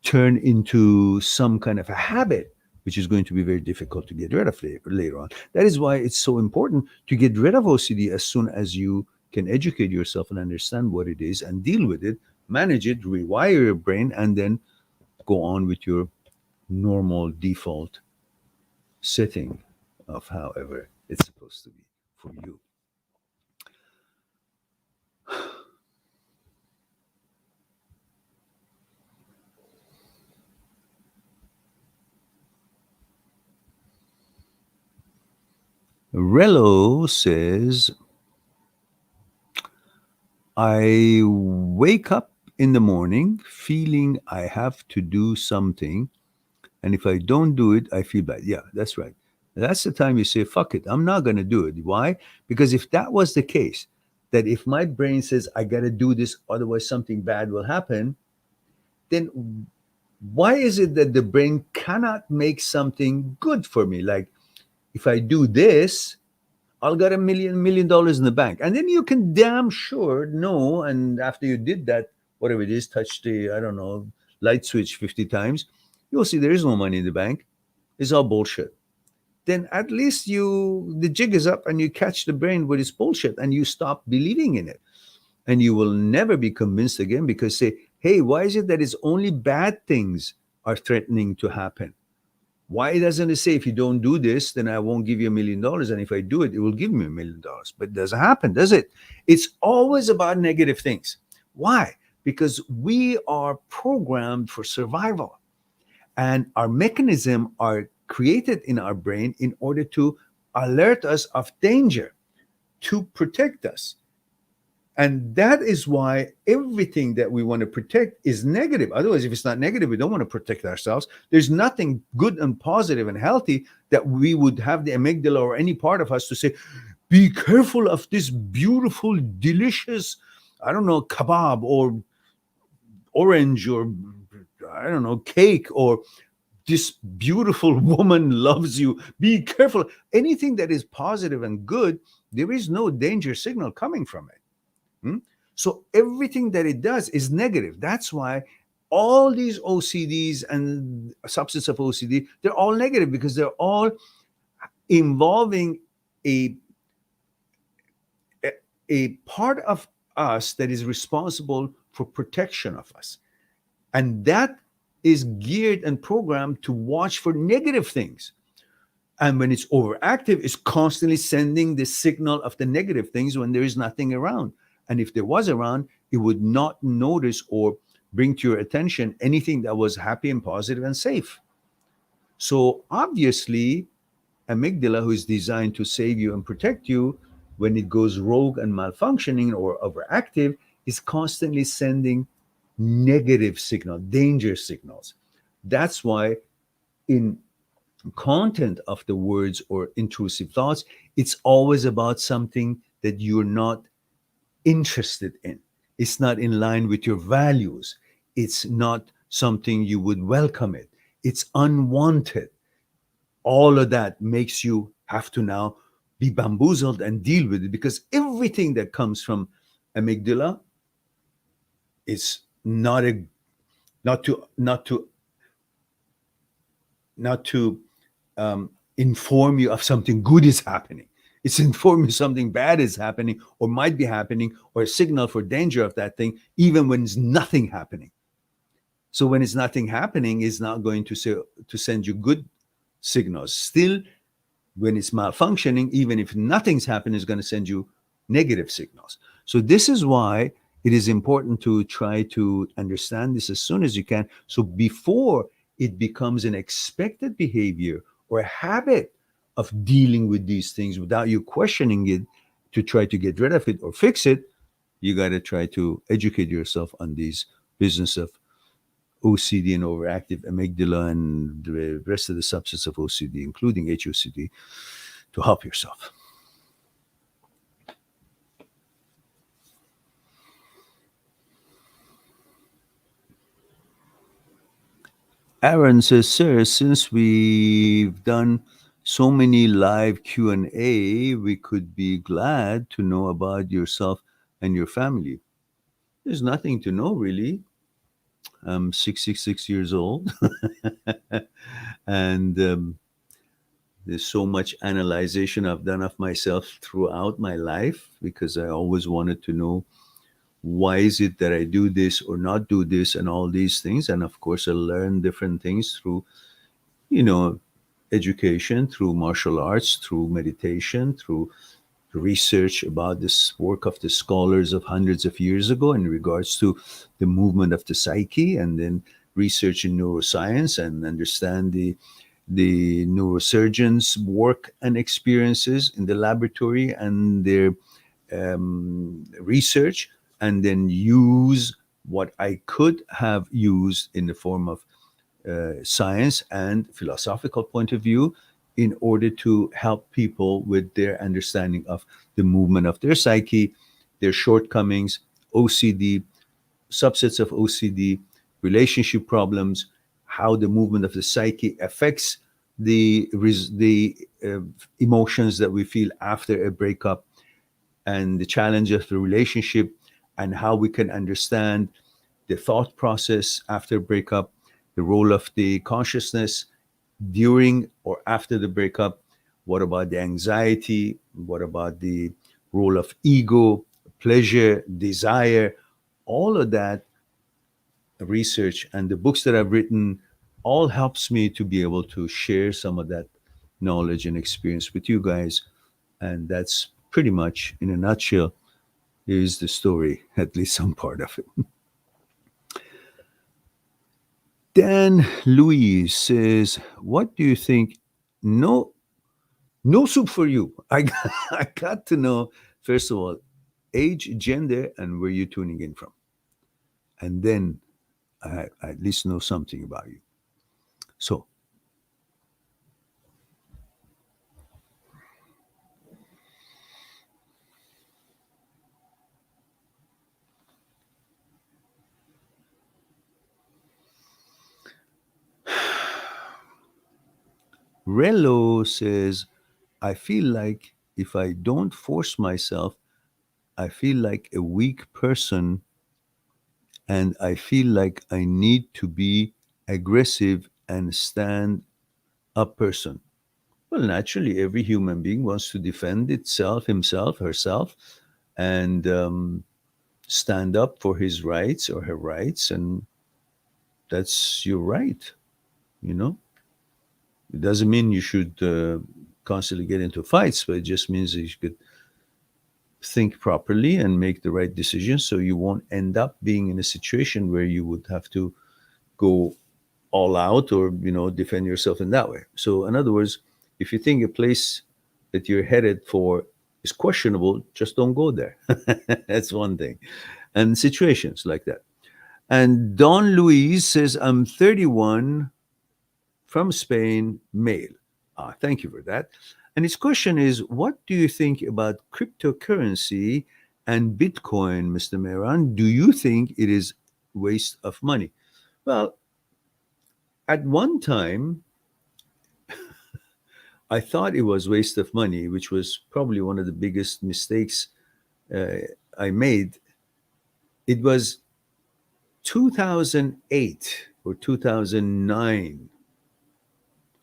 turn into some kind of a habit, which is going to be very difficult to get rid of later on. That is why it's so important to get rid of OCD as soon as you can educate yourself and understand what it is and deal with it, manage it, rewire your brain, and then go on with your normal default setting of however it's supposed to be for you. Rello says, I wake up in the morning feeling I have to do something. And if I don't do it, I feel bad. Yeah, that's right. That's the time you say, fuck it, I'm not going to do it. Why? Because if that was the case, that if my brain says, I got to do this, otherwise something bad will happen, then why is it that the brain cannot make something good for me? Like, if I do this, I'll get $1 million in the bank. And then you can damn sure know. And after you did that, whatever it is, touch the, I don't know, light switch 50 times, you'll see there is no money in the bank. It's all bullshit. Then at least the jig is up and you catch the brain with its bullshit and you stop believing in it. And you will never be convinced again because say, hey, why is it that it's only bad things are threatening to happen? Why doesn't it say if you don't do this, then I won't give you $1 million, and if I do it, it will give me $1 million? But it doesn't happen, does it? It's always about negative things. Why? Because we are programmed for survival, and our mechanism are created in our brain in order to alert us of danger, to protect us. And that is why everything that we want to protect is negative. Otherwise, if it's not negative, we don't want to protect ourselves. There's nothing good and positive and healthy that we would have the amygdala or any part of us to say, be careful of this beautiful, delicious, I don't know, kebab or orange or, I don't know, cake, or this beautiful woman loves you. Be careful. Anything that is positive and good, there is no danger signal coming from it. So everything that it does is negative. That's why all these OCDs and subsets of OCD, they're all negative because they're all involving a part of us that is responsible for protection of us. And that is geared and programmed to watch for negative things. And when it's overactive, it's constantly sending the signal of the negative things when there is nothing around. And if there was around, it would not notice or bring to your attention anything that was happy and positive and safe. So obviously, amygdala, who is designed to save you and protect you, when it goes rogue and malfunctioning or overactive, is constantly sending negative signals, danger signals. That's why in content of the words or intrusive thoughts, it's always about something that you're not interested in. It's not in line with your values. It's not something you would welcome it. It's unwanted. All of that makes you have to now be bamboozled and deal with it, because everything that comes from amygdala is not to inform you of something good is happening. It's inform you something bad is happening or might be happening, or a signal for danger of that thing, even when it's nothing happening. So when it's nothing happening, it's not going to send you good signals. Still, when it's malfunctioning, even if nothing's happened, it's going to send you negative signals. So this is why it is important to try to understand this as soon as you can. So before it becomes an expected behavior or a habit of dealing with these things without you questioning it to try to get rid of it or fix it, you got to try to educate yourself on these business of OCD and overactive amygdala and the rest of the subsets of OCD, including HOCD, to help yourself. Aaron says, sir, since we've done so many live Q&A, we could be glad to know about yourself and your family. There's nothing to know, really. I'm 66 years old. And there's so much analyzation I've done of myself throughout my life, because I always wanted to know, why is it that I do this or not do this and all these things. And of course, I learned different things through, education, through martial arts, through meditation, through research about this work of the scholars of hundreds of years ago in regards to the movement of the psyche, and then research in neuroscience and understand the neurosurgeons' work and experiences in the laboratory and their research, and then use what I could have used in the form of science and philosophical point of view in order to help people with their understanding of the movement of their psyche, their shortcomings, OCD, subsets of OCD, relationship problems, how the movement of the psyche affects the emotions that we feel after a breakup, and the challenge of the relationship, and how we can understand the thought process after breakup, the role of the consciousness during or after the breakup. What about the anxiety? What about the role of ego, pleasure, desire? All of that research and the books that I've written all helps me to be able to share some of that knowledge and experience with you guys. And that's pretty much, in a nutshell, is the story, at least some part of it. Dan Louise says, what do you think? No soup for you. I got to know, first of all, age, gender, and where you're tuning in from. And then I at least know something about you. So, Relo says, I feel like if I don't force myself, I feel like a weak person, and I feel like I need to be aggressive and stand up person. Well, naturally, every human being wants to defend itself, himself, herself, and stand up for his rights or her rights. And that's your right, you know? It doesn't mean you should constantly get into fights, but it just means that you could think properly and make the right decisions, so you won't end up being in a situation where you would have to go all out or defend yourself in that way. So in other words, if you think a place that you're headed for is questionable, just don't go there. That's one thing. And situations like that. And Don Luis says, I'm 31, from Spain, male. Thank you for that. And his question is, what do you think about cryptocurrency and Bitcoin, Mr. Mehran? Do you think it is waste of money? Well, at one time, I thought it was waste of money, which was probably one of the biggest mistakes uh, I made. It was 2008 or 2009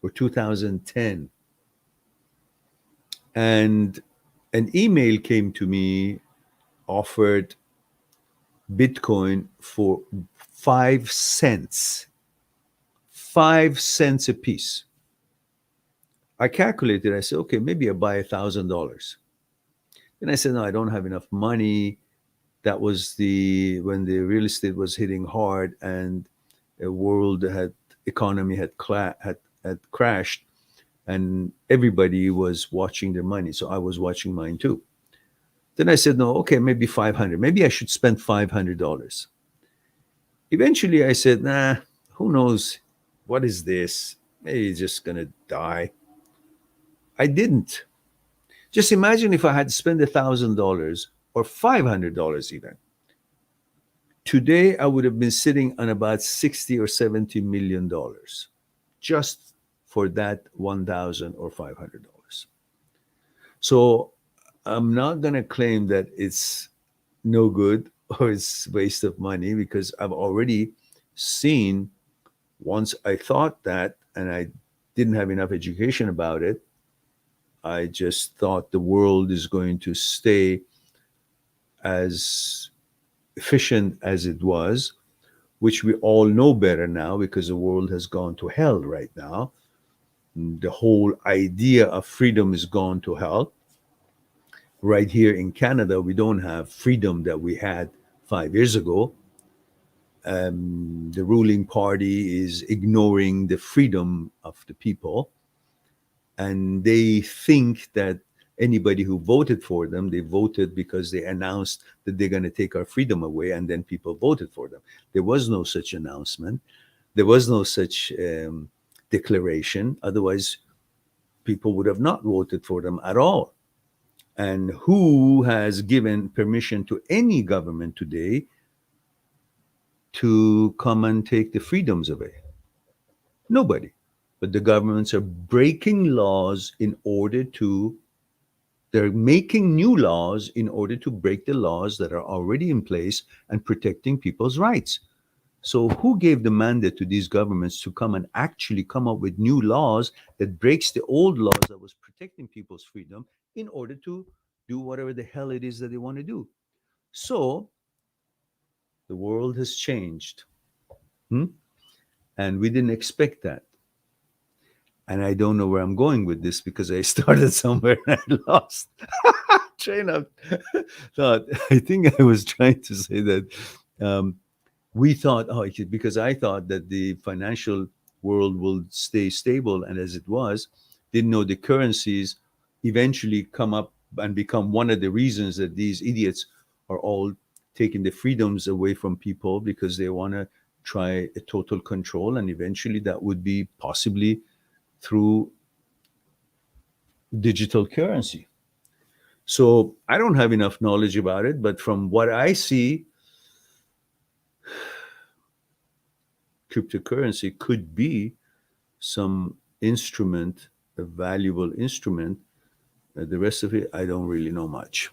or 2010. And an email came to me, offered Bitcoin for 5 cents, 5 cents a piece. I calculated, I said, okay, maybe I buy $1,000. Then I said, no, I don't have enough money. That was when the real estate was hitting hard and the world economy had crashed, and everybody was watching their money. So I was watching mine too. Then I said, no, okay, maybe 500. Maybe I should spend $500. Eventually I said, nah, who knows? What is this? Maybe it's just going to die. I didn't. Just imagine if I had spent $1,000 or $500 even. Today I would have been sitting on about 60 or $70 million just for that 1,000 or $500. So I'm not going to claim that it's no good or it's waste of money, because I've already seen, once I thought that and I didn't have enough education about it, I just thought the world is going to stay as efficient as it was, which we all know better now because the world has gone to hell right now. The whole idea of freedom is gone to hell. Right here in Canada, we don't have freedom that we had 5 years ago. The ruling party is ignoring the freedom of the people, and they think that anybody who voted for them, they voted because they announced that they're going to take our freedom away, and then people voted for them. There was no such announcement. There was no such declaration. Otherwise, people would have not voted for them at all. And who has given permission to any government today to come and take the freedoms away? Nobody. But the governments are breaking laws in order to, they're making new laws in order to break the laws that are already in place and protecting people's rights. So who gave the mandate to these governments to come and actually come up with new laws that breaks the old laws that was protecting people's freedom in order to do whatever the hell it is that they want to do? So the world has changed. Hmm? And we didn't expect that. And I don't know where I'm going with this because I started somewhere and I lost train of thought. I think I was trying to say that we thought, because I thought that the financial world will stay stable. And as it was, didn't know the currencies eventually come up and become one of the reasons that these idiots are all taking the freedoms away from people because they want to try a total control. And eventually that would be possibly through digital currency. So I don't have enough knowledge about it, but from what I see, cryptocurrency could be some instrument, a valuable instrument. The rest of it, I don't really know much.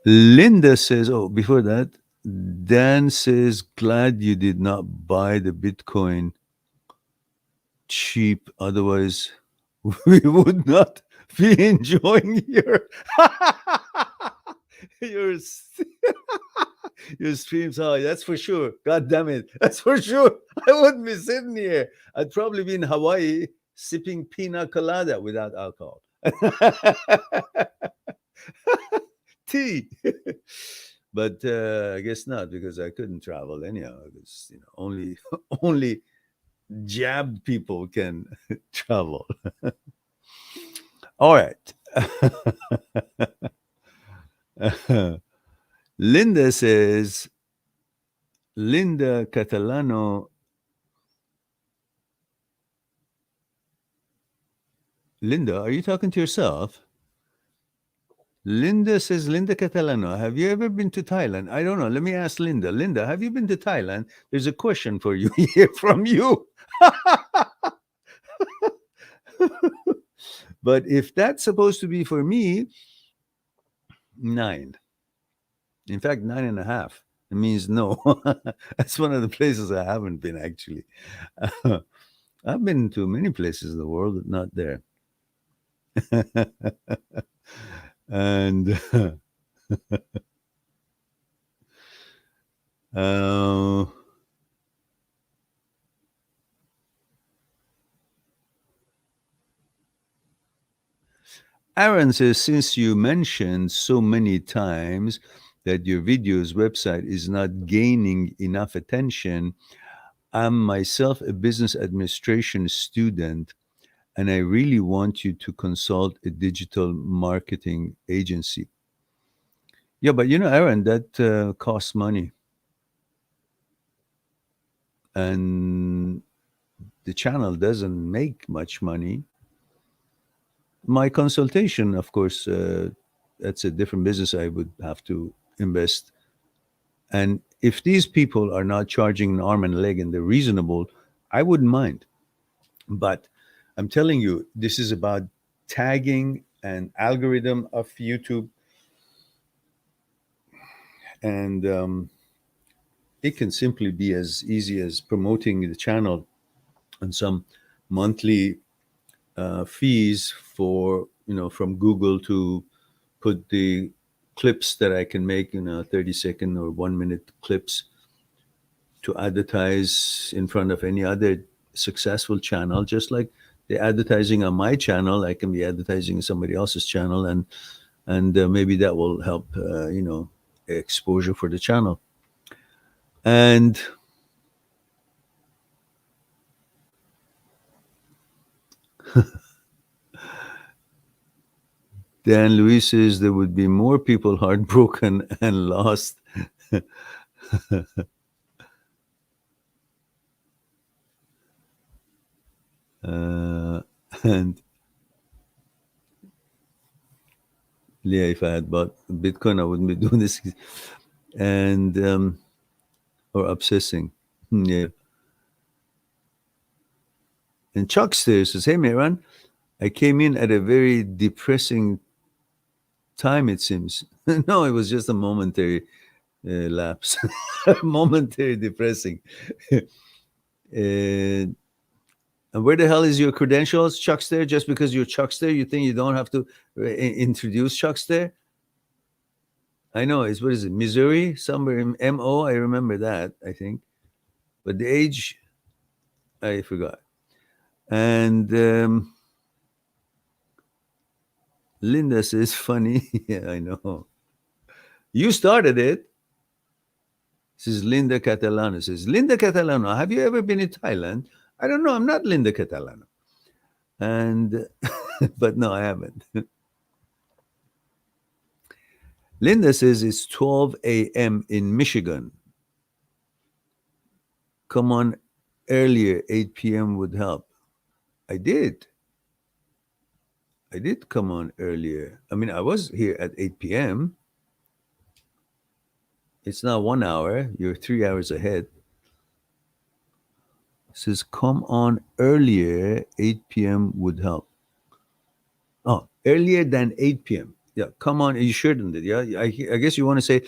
Linda says, oh, before that, Dan says, glad you did not buy the Bitcoin cheap. Otherwise, we would not be enjoying your your streams. Oh, that's for sure. God damn it. That's for sure. I wouldn't be sitting here. I'd probably be in Hawaii sipping pina colada without alcohol. Tea. But I guess not, because I couldn't travel anyhow. Because only jabbed people can travel. All right. Linda says, Linda Catalano Linda, are you talking to yourself? Linda says, Linda Catalano, have you ever been to Thailand? I don't know. Let me ask Linda. Linda, have you been to Thailand? There's a question for you here from you. But if that's supposed to be for me, 9. In fact, 9.5. It means no. That's one of the places I haven't been, actually. I've been to many places in the world, but not there. And uh, Aaron says, since you mentioned so many times that your video's website is not gaining enough attention, I'm myself a business administration student, and I really want you to consult a digital marketing agency. Yeah, but Aaron, that costs money. And the channel doesn't make much money. My consultation, of course, that's a different business. I would have to invest. And if these people are not charging an arm and a leg and they're reasonable, I wouldn't mind. But I'm telling you, this is about tagging and algorithm of YouTube. And it can simply be as easy as promoting the channel and some monthly fees for, from Google to put the clips that I can make, 30-second or 1-minute clips to advertise in front of any other successful channel, just like the advertising on my channel. I can be advertising on somebody else's channel, and maybe that will help, exposure for the channel. And Dan Luis says there would be more people heartbroken and lost. And yeah, if I had bought Bitcoin, I wouldn't be doing this. And or obsessing. Yeah. And Chuckster says, hey, Mehran, I came in at a very depressing time, it seems. No, it was just a momentary lapse. Momentary depressing. And where the hell is your credentials, Chuckster? Just because you're Chuckster, you think you don't have to introduce Chuckster? I know, what is it, Missouri? Somewhere in MO, I remember that, I think. But the age, I forgot. And Linda says, funny. Yeah, I know. You started it. This is Linda Catalano. Says, Linda Catalano, have you ever been in Thailand? I don't know. I'm not Linda Catalano. And, but no, I haven't. Linda says it's 12 a.m. in Michigan. Come on earlier, 8 p.m. would help. I did come on earlier. I mean, I was here at 8 p.m. It's now 1 hour. You're 3 hours ahead. It says, come on earlier, 8 p.m. would help. Oh, earlier than 8 p.m. Yeah, come on. You shouldn't. Yeah, I guess you want to say,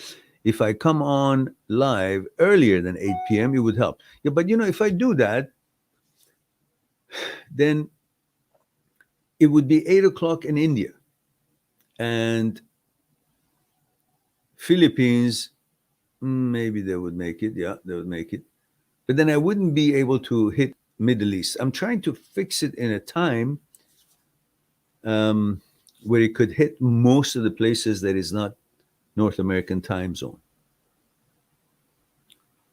if I come on live earlier than 8 p.m., it would help. Yeah, but if I do that, then it would be 8 o'clock in India. And Philippines, maybe they would make it. Yeah, they would make it. But then I wouldn't be able to hit Middle East. I'm trying to fix it in a time where it could hit most of the places that is not North American time zone.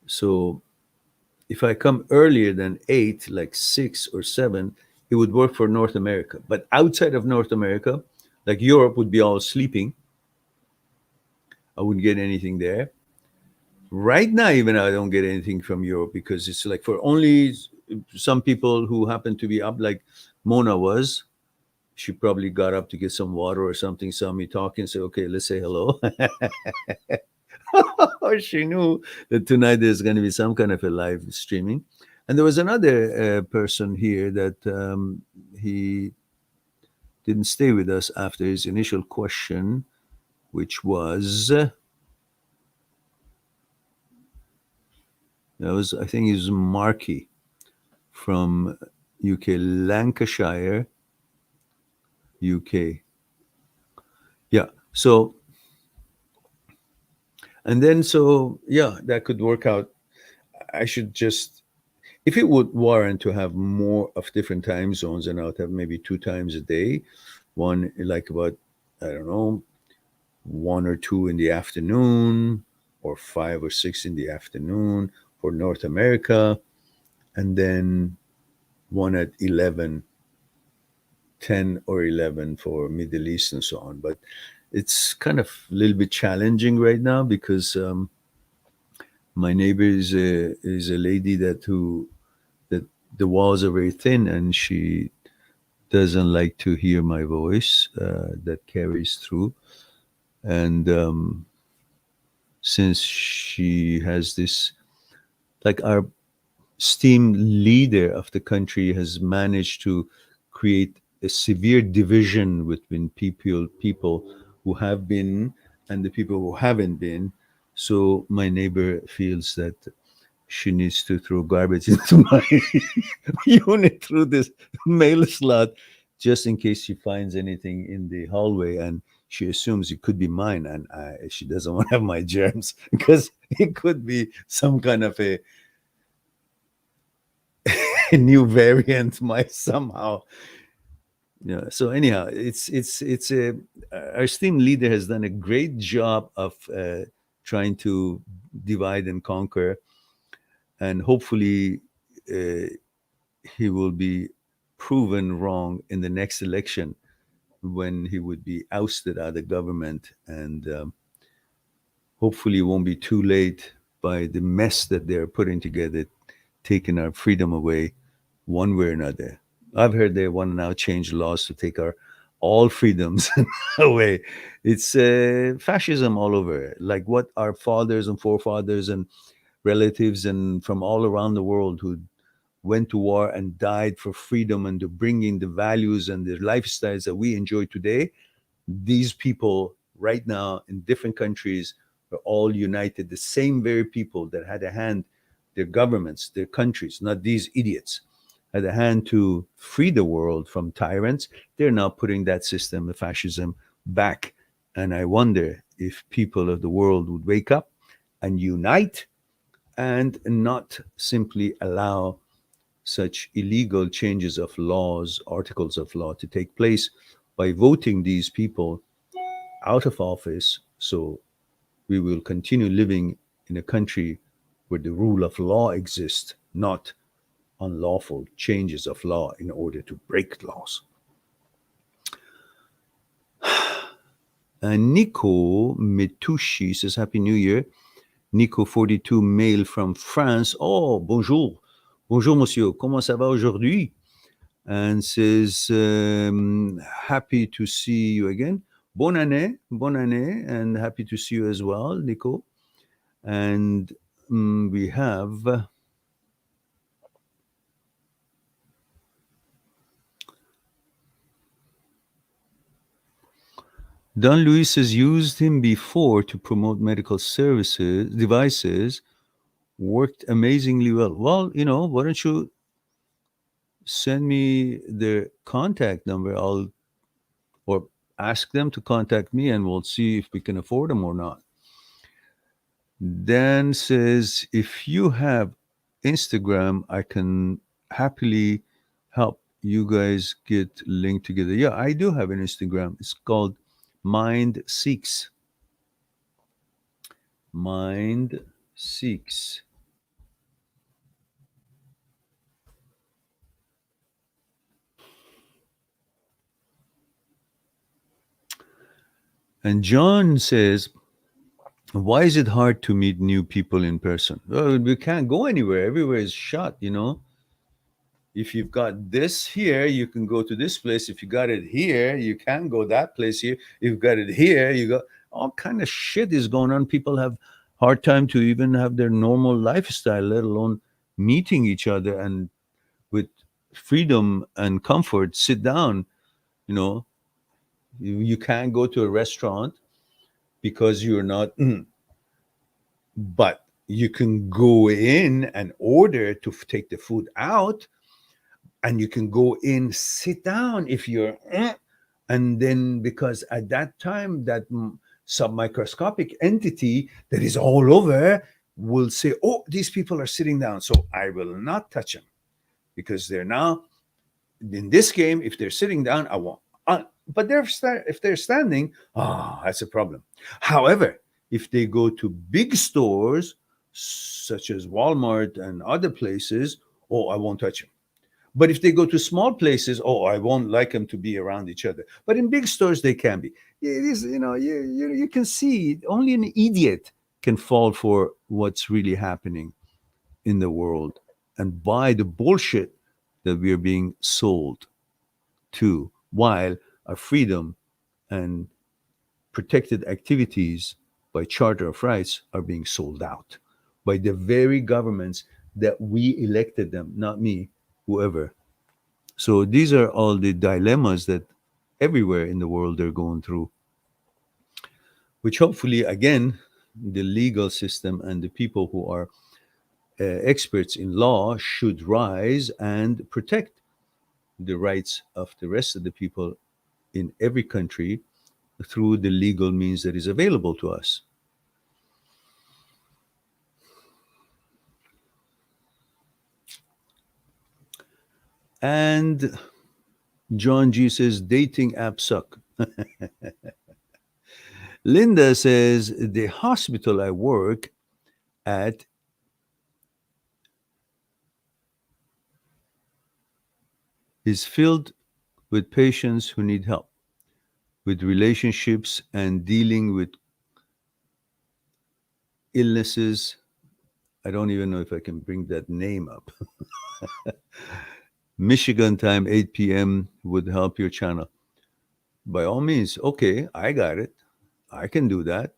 So if I come earlier than 8, like 6 or 7, it would work for North America. But outside of North America, like Europe would be all sleeping. I wouldn't get anything there. Right now, even I don't get anything from Europe because it's like for only some people who happen to be up, like Mona was. she probably got up to get some water or something, saw me talking, said, okay, let's say hello. Or she knew that tonight there's going to be some kind of a live streaming. And there was another person here that he didn't stay with us after his initial question, which was, I think it was Marky from UK, Lancashire, UK. Yeah. So, and then, so, yeah, that could work out. I should just, if it would warrant to have more of different time zones, and I'll have maybe 2 times a day, one like about, I don't know, 1 or 2 in the afternoon, or 5 or 6 in the afternoon for North America, and then one at 11, 10 or 11 for Middle East and so on. But it's kind of a little bit challenging right now because my neighbor is a lady that the walls are very thin, and she doesn't like to hear my voice that carries through. And since she has this, like, our steam leader of the country has managed to create a severe division between people who have been and the people who haven't been. So my neighbor feels that she needs to throw garbage into my unit through this mail slot, just in case she finds anything in the hallway, and she assumes it could be mine, and she doesn't want to have my germs because it could be some kind of a new variant might somehow. Yeah. So anyhow, it's a our steam leader has done a great job of trying to divide and conquer, and hopefully uh, he will be proven wrong in the next election when he would be ousted out of the government, and hopefully it won't be too late by the mess that they're putting together, taking our freedom away one way or another. I've heard they want to now change laws to take our all freedoms away. It's fascism all over, like what our fathers and forefathers and relatives and from all around the world who went to war and died for freedom and to bring in the values and the lifestyles that we enjoy today. These people right now in different countries are all united. The same very people that had a hand, their governments, their countries, not these idiots, had a hand to free the world from tyrants. They're now putting that system of fascism back. And I wonder if people of the world would wake up and unite and not simply allow such illegal changes of laws, articles of law to take place by voting these people out of office. So we will continue living in a country where the rule of law exists, not unlawful changes of law in order to break laws. Nico Metushi says, Happy New Year. Nico 42, mail from France. Oh, bonjour. Bonjour, monsieur. Comment ça va aujourd'hui? And says, happy to see you again. Bonne année, and happy to see you as well, Nico. And we have Don Luis has used him before to promote medical services, devices, worked amazingly well. Well, why don't you send me their contact number? Or ask them to contact me, and we'll see if we can afford them or not. Dan says, if you have Instagram, I can happily help you guys get linked together. Yeah, I do have an Instagram. It's called Mind Seeks. Mind Seeks. And John says, why is it hard to meet new people in person? Well, we can't go anywhere. Everywhere is shut, If you've got this here, you can go to this place. If you got it here, you can go that place here. If you've got it here, you go. All kind of shit is going on. People have hard time to even have their normal lifestyle, let alone meeting each other and with freedom and comfort sit down. You know, you can't go to a restaurant because you're not, but you can go in and order to take the food out, and you can go in, sit down if you're, and then because at that time that submicroscopic entity that is all over will say, oh, these people are sitting down, so I will not touch them because they're now in this game. If they're sitting down, I won't. But if they're standing, that's a problem. However, if they go to big stores such as Walmart and other places, oh, I won't touch them. But if they go to small places, oh, I won't like them to be around each other. But in big stores, they can be. It is, you can see only an idiot can fall for what's really happening in the world and buy the bullshit that we are being sold to, while our freedom and protected activities by Charter of Rights are being sold out by the very governments that we elected them, not me, whoever. So these are all the dilemmas that everywhere in the world they're going through, which hopefully, again, the legal system and the people who are experts in law should rise and protect the rights of the rest of the people in every country through the legal means that is available to us. And John G says dating apps suck. Linda says the hospital I work at is filled with patients who need help with relationships and dealing with illnesses. I don't even know if I can bring that name up. Michigan time, 8 p.m. would help your channel. By all means, okay, I got it. I can do that.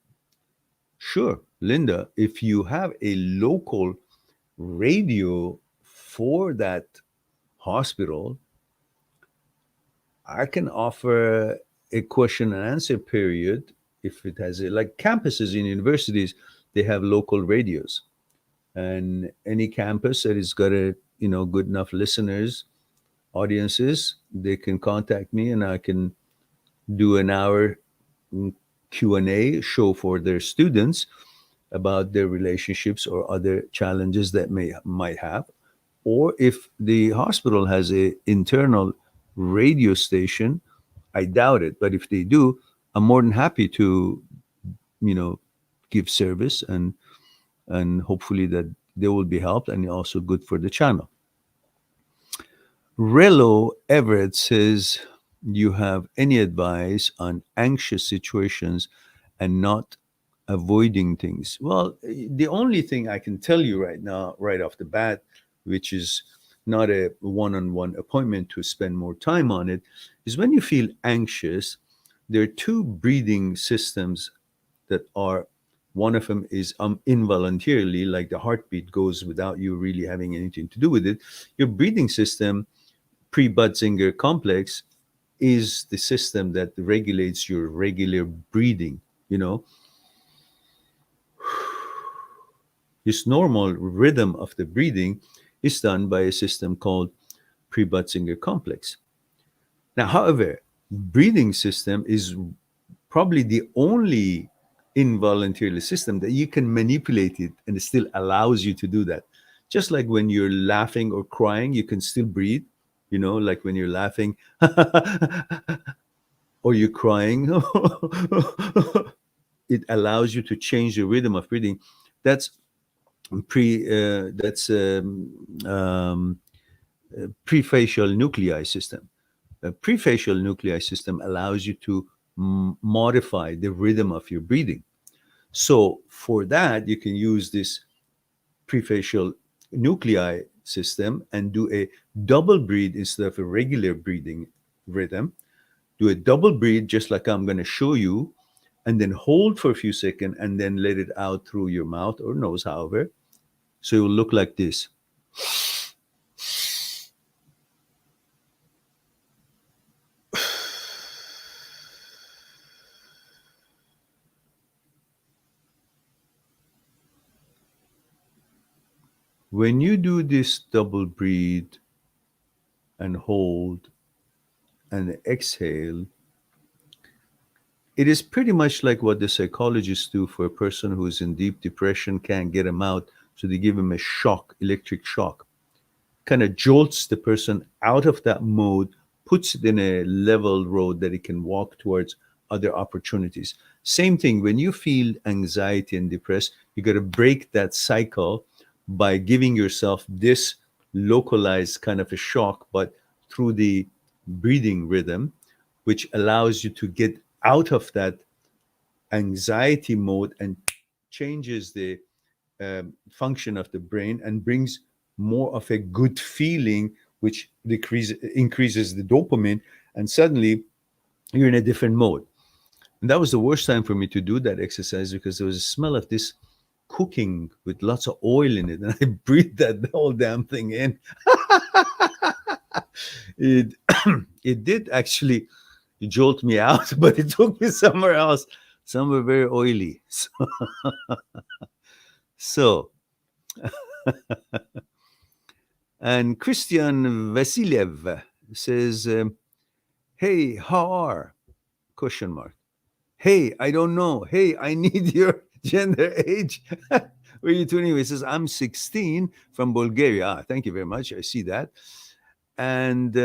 Sure, Linda, if you have a local radio for that hospital, I can offer a question and answer period. If it has like campuses in universities, they have local radios, and any campus that has got a good enough listeners, audiences, they can contact me and I can do an hour Q&A show for their students about their relationships or other challenges that might have. Or if the hospital has a internal radio station, I doubt it, but if they do, I'm more than happy to you know give service, and hopefully that they will be helped and also good for the channel. Relo Everett says, you have any advice on anxious situations and not avoiding things? Well, the only thing I can tell you right now, right off the bat, which is not a one on one appointment to spend more time on it, is when you feel anxious, there are two breathing systems that are, one of them is involuntarily, like the heartbeat goes without you really having anything to do with it. Your breathing system, pre-Butzinger complex, is the system that regulates your regular breathing. This normal rhythm of the breathing is done by a system called pre-Butzinger complex. Now, however, breathing system is probably the only involuntary system that you can manipulate it and it still allows you to do that. Just like when you're laughing or crying, you can still breathe, like when you're laughing or you're crying, it allows you to change the rhythm of breathing. That's prefacial nuclei system. A prefacial nuclei system allows you to modify the rhythm of your breathing. So for that, you can use this prefacial nuclei system and do a double breathe instead of a regular breathing rhythm. Do a double breathe just like I'm going to show you, and then hold for a few seconds and then let it out through your mouth or nose, however. So it will look like this. When you do this double breathe and hold and exhale, it is pretty much like what the psychologists do for a person who is in deep depression, can't get him out. So they give him a shock, electric shock, kind of jolts the person out of that mode, puts it in a level road that it can walk towards other opportunities. Same thing, when you feel anxiety and depressed, you got to break that cycle by giving yourself this localized kind of a shock, but through the breathing rhythm, which allows you to get out of that anxiety mode and changes the function of the brain and brings more of a good feeling, which increases the dopamine, and suddenly you're in a different mode. And that was the worst time for me to do that exercise because there was a smell of this cooking with lots of oil in it, and I breathed that whole damn thing in. it it did actually jolt me out, but it took me somewhere else, somewhere very oily. So and Christian Vasiliev says, "Hey, how are?" Question mark. Hey, I don't know. Hey, I need your gender, age. Where are you tuning in? He says, I'm 16 from Bulgaria. Thank you very much. I see that. And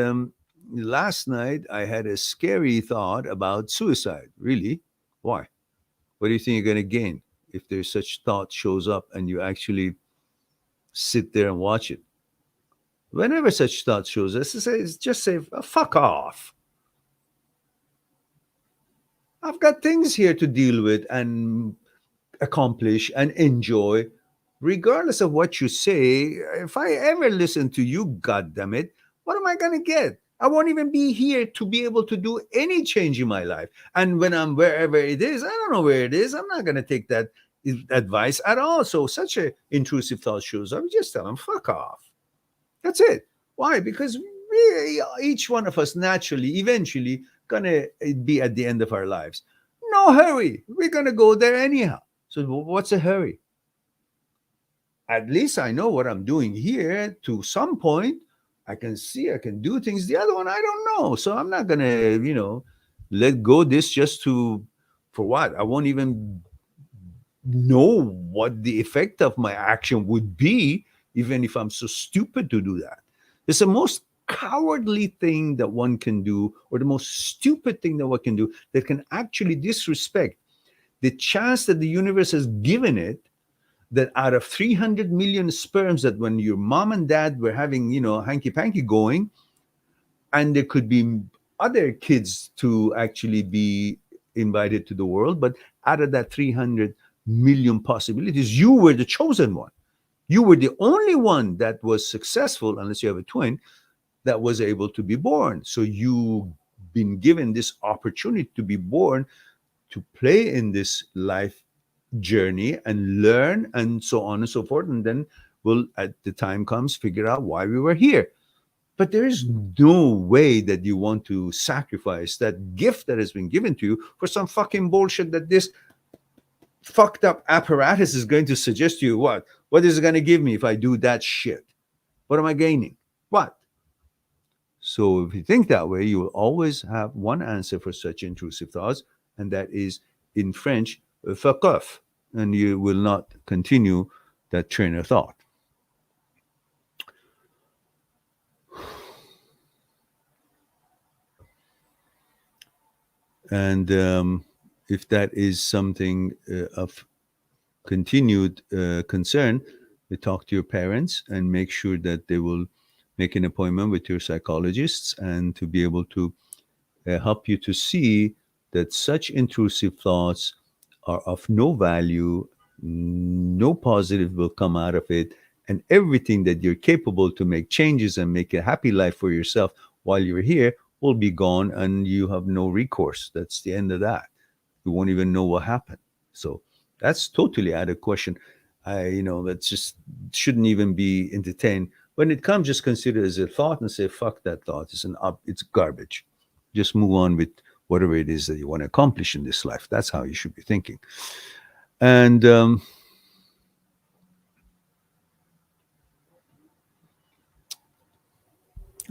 last night I had a scary thought about suicide. Really? Why? What do you think you're going to gain if there's such thought shows up and you actually sit there and watch it? Whenever such thought shows us, just say, fuck off. I've got things here to deal with and accomplish and enjoy, regardless of what you say. If I ever listen to you, goddammit, what am I going to get? I won't even be here to be able to do any change in my life. And when I'm wherever it is, I don't know where it is. I'm not going to take that advice at all. So such a intrusive thought shows up. Just tell them, fuck off. That's it. Why? Because each one of us naturally, eventually, gonna be at the end of our lives. No hurry. We're gonna go there anyhow. So what's a hurry? At least I know what I'm doing here. To some point, I can see, I can do things. The other one, I don't know. So I'm not gonna, let go this just for what? I won't even know what the effect of my action would be, even if I'm so stupid to do that. It's the most cowardly thing that one can do, or the most stupid thing that one can do, that can actually disrespect the chance that the universe has given it, that out of 300 million sperms, that when your mom and dad were having, hanky-panky going, and there could be other kids to actually be invited to the world, but out of that 300 million possibilities, you were the chosen one. You were the only one that was successful, unless you have a twin, that was able to be born. So you've been given this opportunity to be born, to play in this life journey and learn and so on and so forth. And then we'll, at the time comes, figure out why we were here. But there is no way that you want to sacrifice that gift that has been given to you for some fucking bullshit that this fucked up apparatus is going to suggest to you. What is it going to give me if I do that shit? What am I gaining? What? So if you think that way, you will always have one answer for such intrusive thoughts, and that is, in French, fuck off, and you will not continue that train of thought. And if that is something of continued concern, you talk to your parents and make sure that they will make an appointment with your psychologists, and to be able to help you to see that such intrusive thoughts are of no value, no positive will come out of it, and everything that you're capable to make changes and make a happy life for yourself while you're here will be gone, and you have no recourse. That's the end of that. You won't even know what happened. So that's totally out of question. That's just shouldn't even be entertained. When it comes, just consider it as a thought and say, fuck that thought. It's garbage. Just move on with whatever it is that you want to accomplish in this life. That's how you should be thinking. And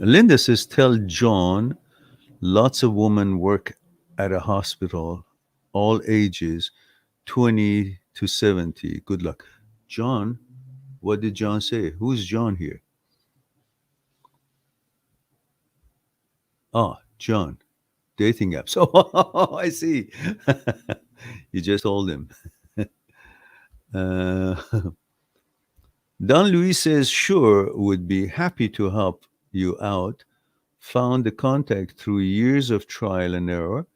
Linda says, tell John lots of women work at a hospital, all ages, 20 to 70. Good luck. John, what did John say? Who's John here? Oh, John, dating apps. Oh, I see. You just told him. Uh, Don Luis says, sure, would be happy to help you out. Found the contact through years of trial and error.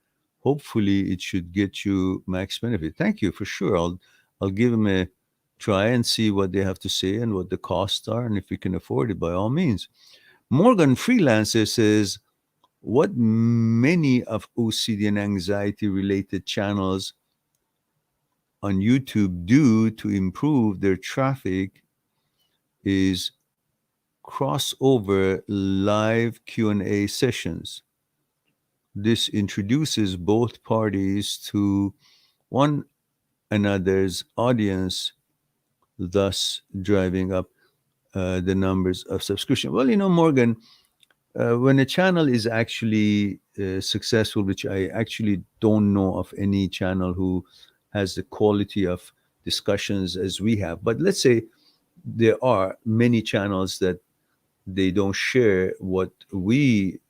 Hopefully, it should get you max benefit. Thank you for sure. I'll give them a try and see what they have to say and what the costs are, and if we can afford it, by all means. Morgan Freelancer says, what many of OCD and anxiety related channels on YouTube do to improve their traffic is crossover live Q&A sessions. This introduces both parties to one another's audience, thus driving up the numbers of subscription. Well, Morgan, when a channel is actually successful, which I actually don't know of any channel who has the quality of discussions as we have, but let's say there are many channels that they don't share what we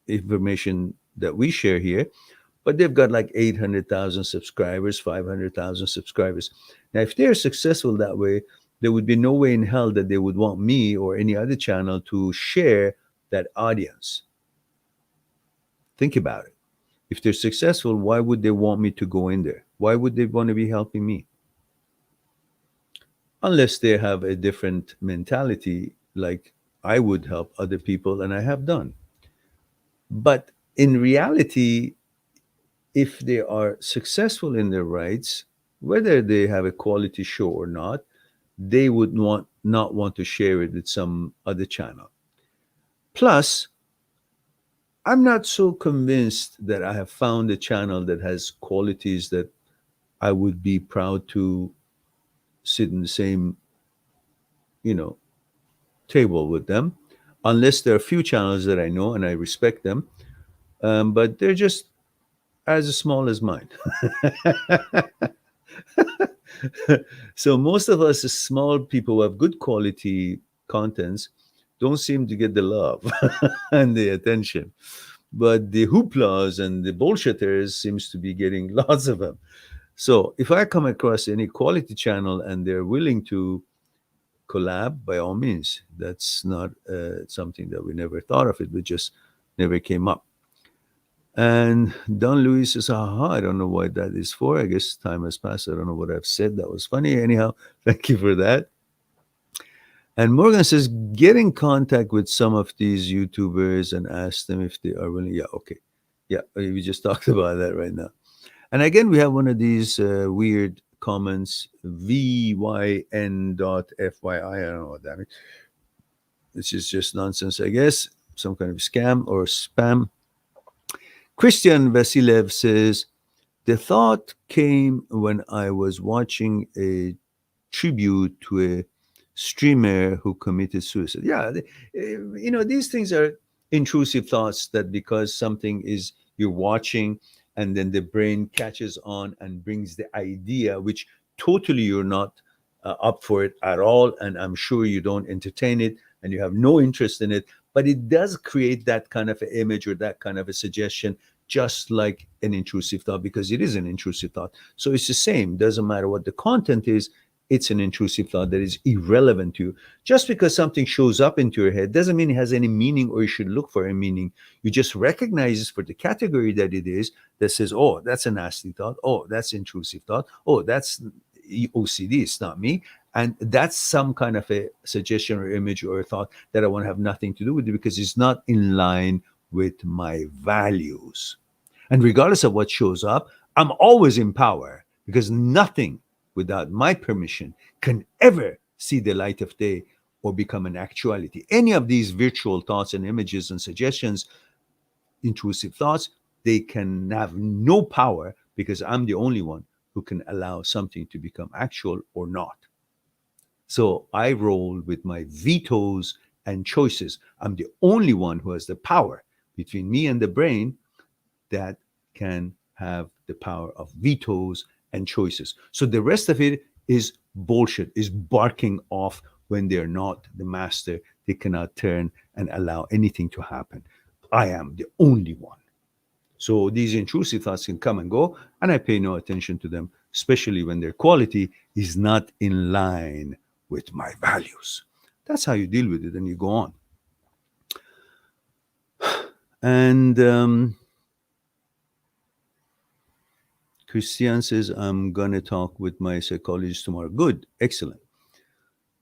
information that we share here, but they've got like 800,000 subscribers, 500,000 subscribers. Now, if they're successful that way, there would be no way in hell that they would want me or any other channel to share that audience. Think about it. If they're successful, why would they want me to go in there? Why would they want to be helping me? Unless they have a different mentality, like I would help other people, and I have done. But in reality, if they are successful in their rights, whether they have a quality show or not, they would not want to share it with some other channel. Plus, I'm not so convinced that I have found a channel that has qualities that I would be proud to sit in the same, table with them, unless there are a few channels that I know and I respect them, but they're just as small as mine. So most of us, as small people who have good quality contents, don't seem to get the love and the attention. But the hooplas and the bullshitters seems to be getting lots of them. So if I come across any quality channel and they're willing to collab, by all means. That's not something that we never thought of. It just never came up. And Don Luis says, aha, I don't know what that is for. I guess time has passed. I don't know what I've said that was funny. Anyhow, thank you for that. And Morgan says, get in contact with some of these YouTubers and ask them if they are willing. Yeah, okay. Yeah, we just talked about that right now. And again, we have one of these weird comments, vyn.fyi. I don't know what that means. This is just nonsense, I guess. Some kind of scam or spam. Christian Vasilev says, the thought came when I was watching a tribute to a streamer who committed suicide. Yeah, these things are intrusive thoughts that because something is you're watching and then the brain catches on and brings the idea, which totally you're not up for it at all. And I'm sure you don't entertain it and you have no interest in it, but it does create that kind of an image or that kind of a suggestion, just like an intrusive thought, because it is an intrusive thought. So it's the same. Doesn't matter what the content is. It's an intrusive thought that is irrelevant to you. Just because something shows up into your head doesn't mean it has any meaning or you should look for a meaning. You just recognize it for the category that it is, that says, oh, that's a nasty thought. Oh, that's intrusive thought. Oh, that's OCD. It's not me. And that's some kind of a suggestion or image or a thought that I want to have nothing to do with it because it's not in line with my values. And regardless of what shows up, I'm always in power because nothing without my permission can ever see the light of day or become an actuality. Any of these virtual thoughts and images and suggestions, intrusive thoughts, they can have no power because I'm the only one who can allow something to become actual or not. So I roll with my vetoes and choices. I'm the only one who has the power between me and the brain that can have the power of vetoes and choices. So the rest of it is bullshit, is barking off when they're not the master. They cannot turn and allow anything to happen. I am the only one. So these intrusive thoughts can come and go, and I pay no attention to them, especially when their quality is not in line with my values. That's how you deal with it, and you go on. And Christian says, I'm going to talk with my psychologist tomorrow. Good, excellent.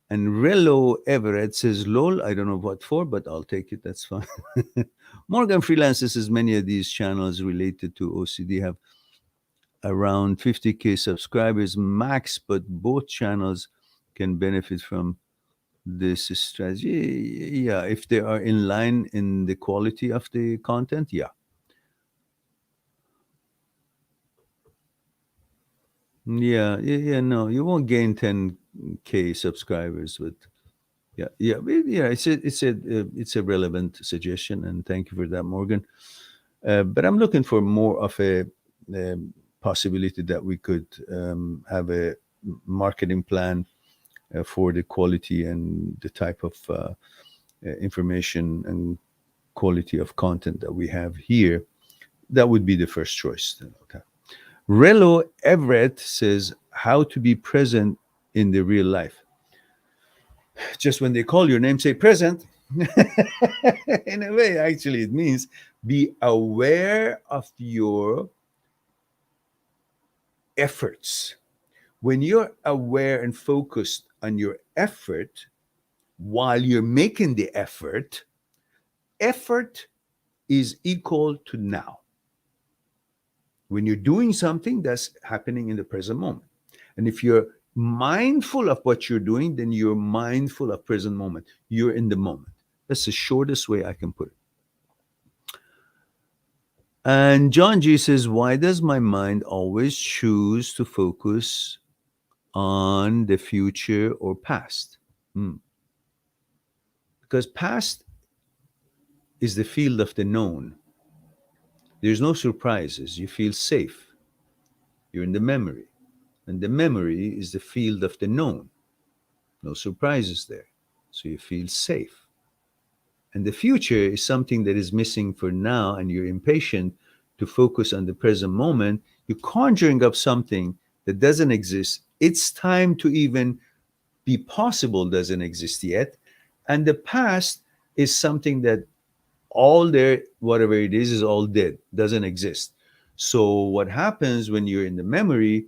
And Rello Everett says, lol, I don't know what for, but I'll take it. That's fine. Morgan Freelancer says, many of these channels related to OCD have around 50K subscribers max, but both channels can benefit from this strategy. Yeah, if they are in line in the quality of the content, yeah. Yeah, no, you won't gain 10K subscribers, but yeah, it's a relevant suggestion, and thank you for that, Morgan. But I'm looking for more of a possibility that we could have a marketing plan for the quality and the type of information and quality of content that we have here. That would be the first choice. Okay. Relo Everett says, how to be present in the real life. Just when they call your name, say present. In a way, actually, it means be aware of your efforts. When you're aware and focused on your effort while you're making the effort, effort is equal to now. When you're doing something, that's happening in the present moment. And if you're mindful of what you're doing, then you're mindful of present moment. You're in the moment. That's the shortest way I can put it. And John G says, why does my mind always choose to focus on the future or past? Because past is the field of the known. There's no surprises. You feel safe. You're in the memory. And the memory is the field of the known. No surprises there. So you feel safe. And the future is something that is missing for now, and you're impatient to focus on the present moment. You're conjuring up something that doesn't exist. Its time to even be possible doesn't exist yet. And the past is something that all there, whatever it is all dead, doesn't exist. So what happens when you're in the memory,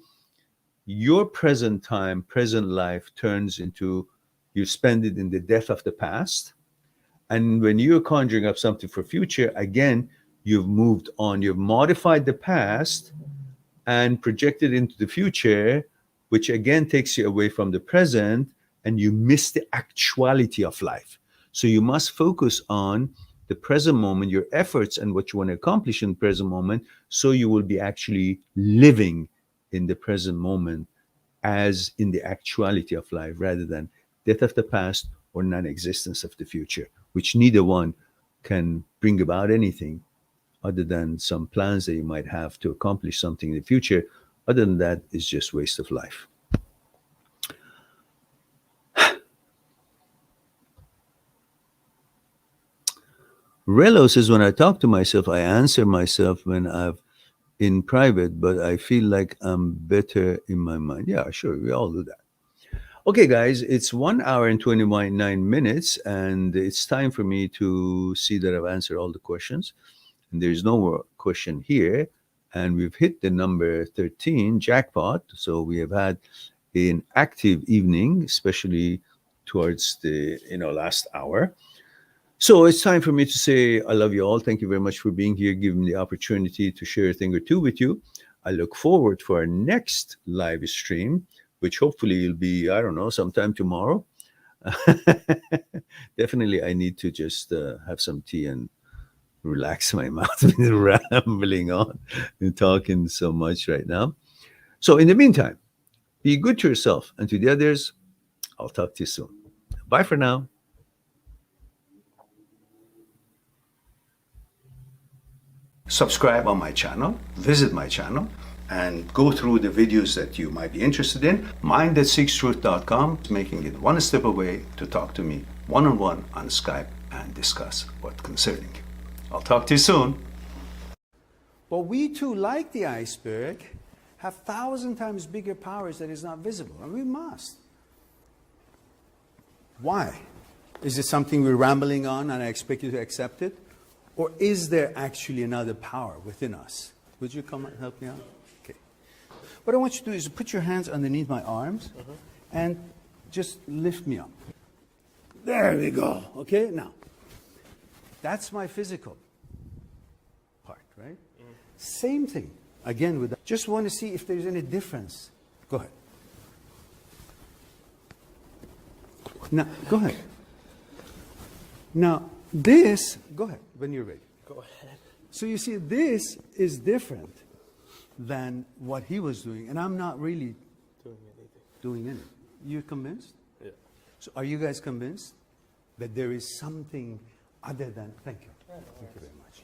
your present time, present life turns into, you spend it in the death of the past. And when you're conjuring up something for future, again, you've moved on, you've modified the past and projected into the future, which again takes you away from the present, and you miss the actuality of life. So you must focus on the present moment, your efforts and what you want to accomplish in the present moment, so you will be actually living in the present moment as in the actuality of life, rather than death of the past or non-existence of the future, which neither one can bring about anything other than some plans that you might have to accomplish something in the future. Other than that, it's just waste of life. Relo says, when I talk to myself, I answer myself when I've in private, but I feel like I'm better in my mind. Yeah, sure. We all do that. Okay, guys, it's 1 hour and 29 minutes, and it's time for me to see that I've answered all the questions. And there's no more question here. And we've hit the number 13 jackpot. So we have had an active evening, especially towards the last hour. So it's time for me to say I love you all. Thank you very much for being here, giving me the opportunity to share a thing or two with you. I look forward for our next live stream, which hopefully will be, I don't know, sometime tomorrow. Definitely, I need to just have some tea and relax my mouth with rambling on and talking so much right now. So, in the meantime, be good to yourself and to the others. I'll talk to you soon. Bye for now. Subscribe on my channel, visit my channel, and go through the videos that you might be interested in. Mind that seekstruth.com is making it one step away to talk to me one-on-one on Skype and discuss what concerning you. I'll talk to you soon. But we too, like the iceberg, have 1,000 times bigger powers that is not visible, and we must. Why? Is it something we're rambling on and I expect you to accept it? Or is there actually another power within us? Would you come and help me out? Okay. What I want you to do is put your hands underneath my arms and just lift me up. There we go. Okay, now, that's my physical part, right? Same thing, again, with that. Just want to see if there's any difference. Go ahead. Now, go ahead. Now, this, go ahead, when you're ready. Go ahead. So you see, this is different than what he was doing, and I'm not really doing anything. You convinced? Yeah. So are you guys convinced that there is something other than, thank you. Thank you very much.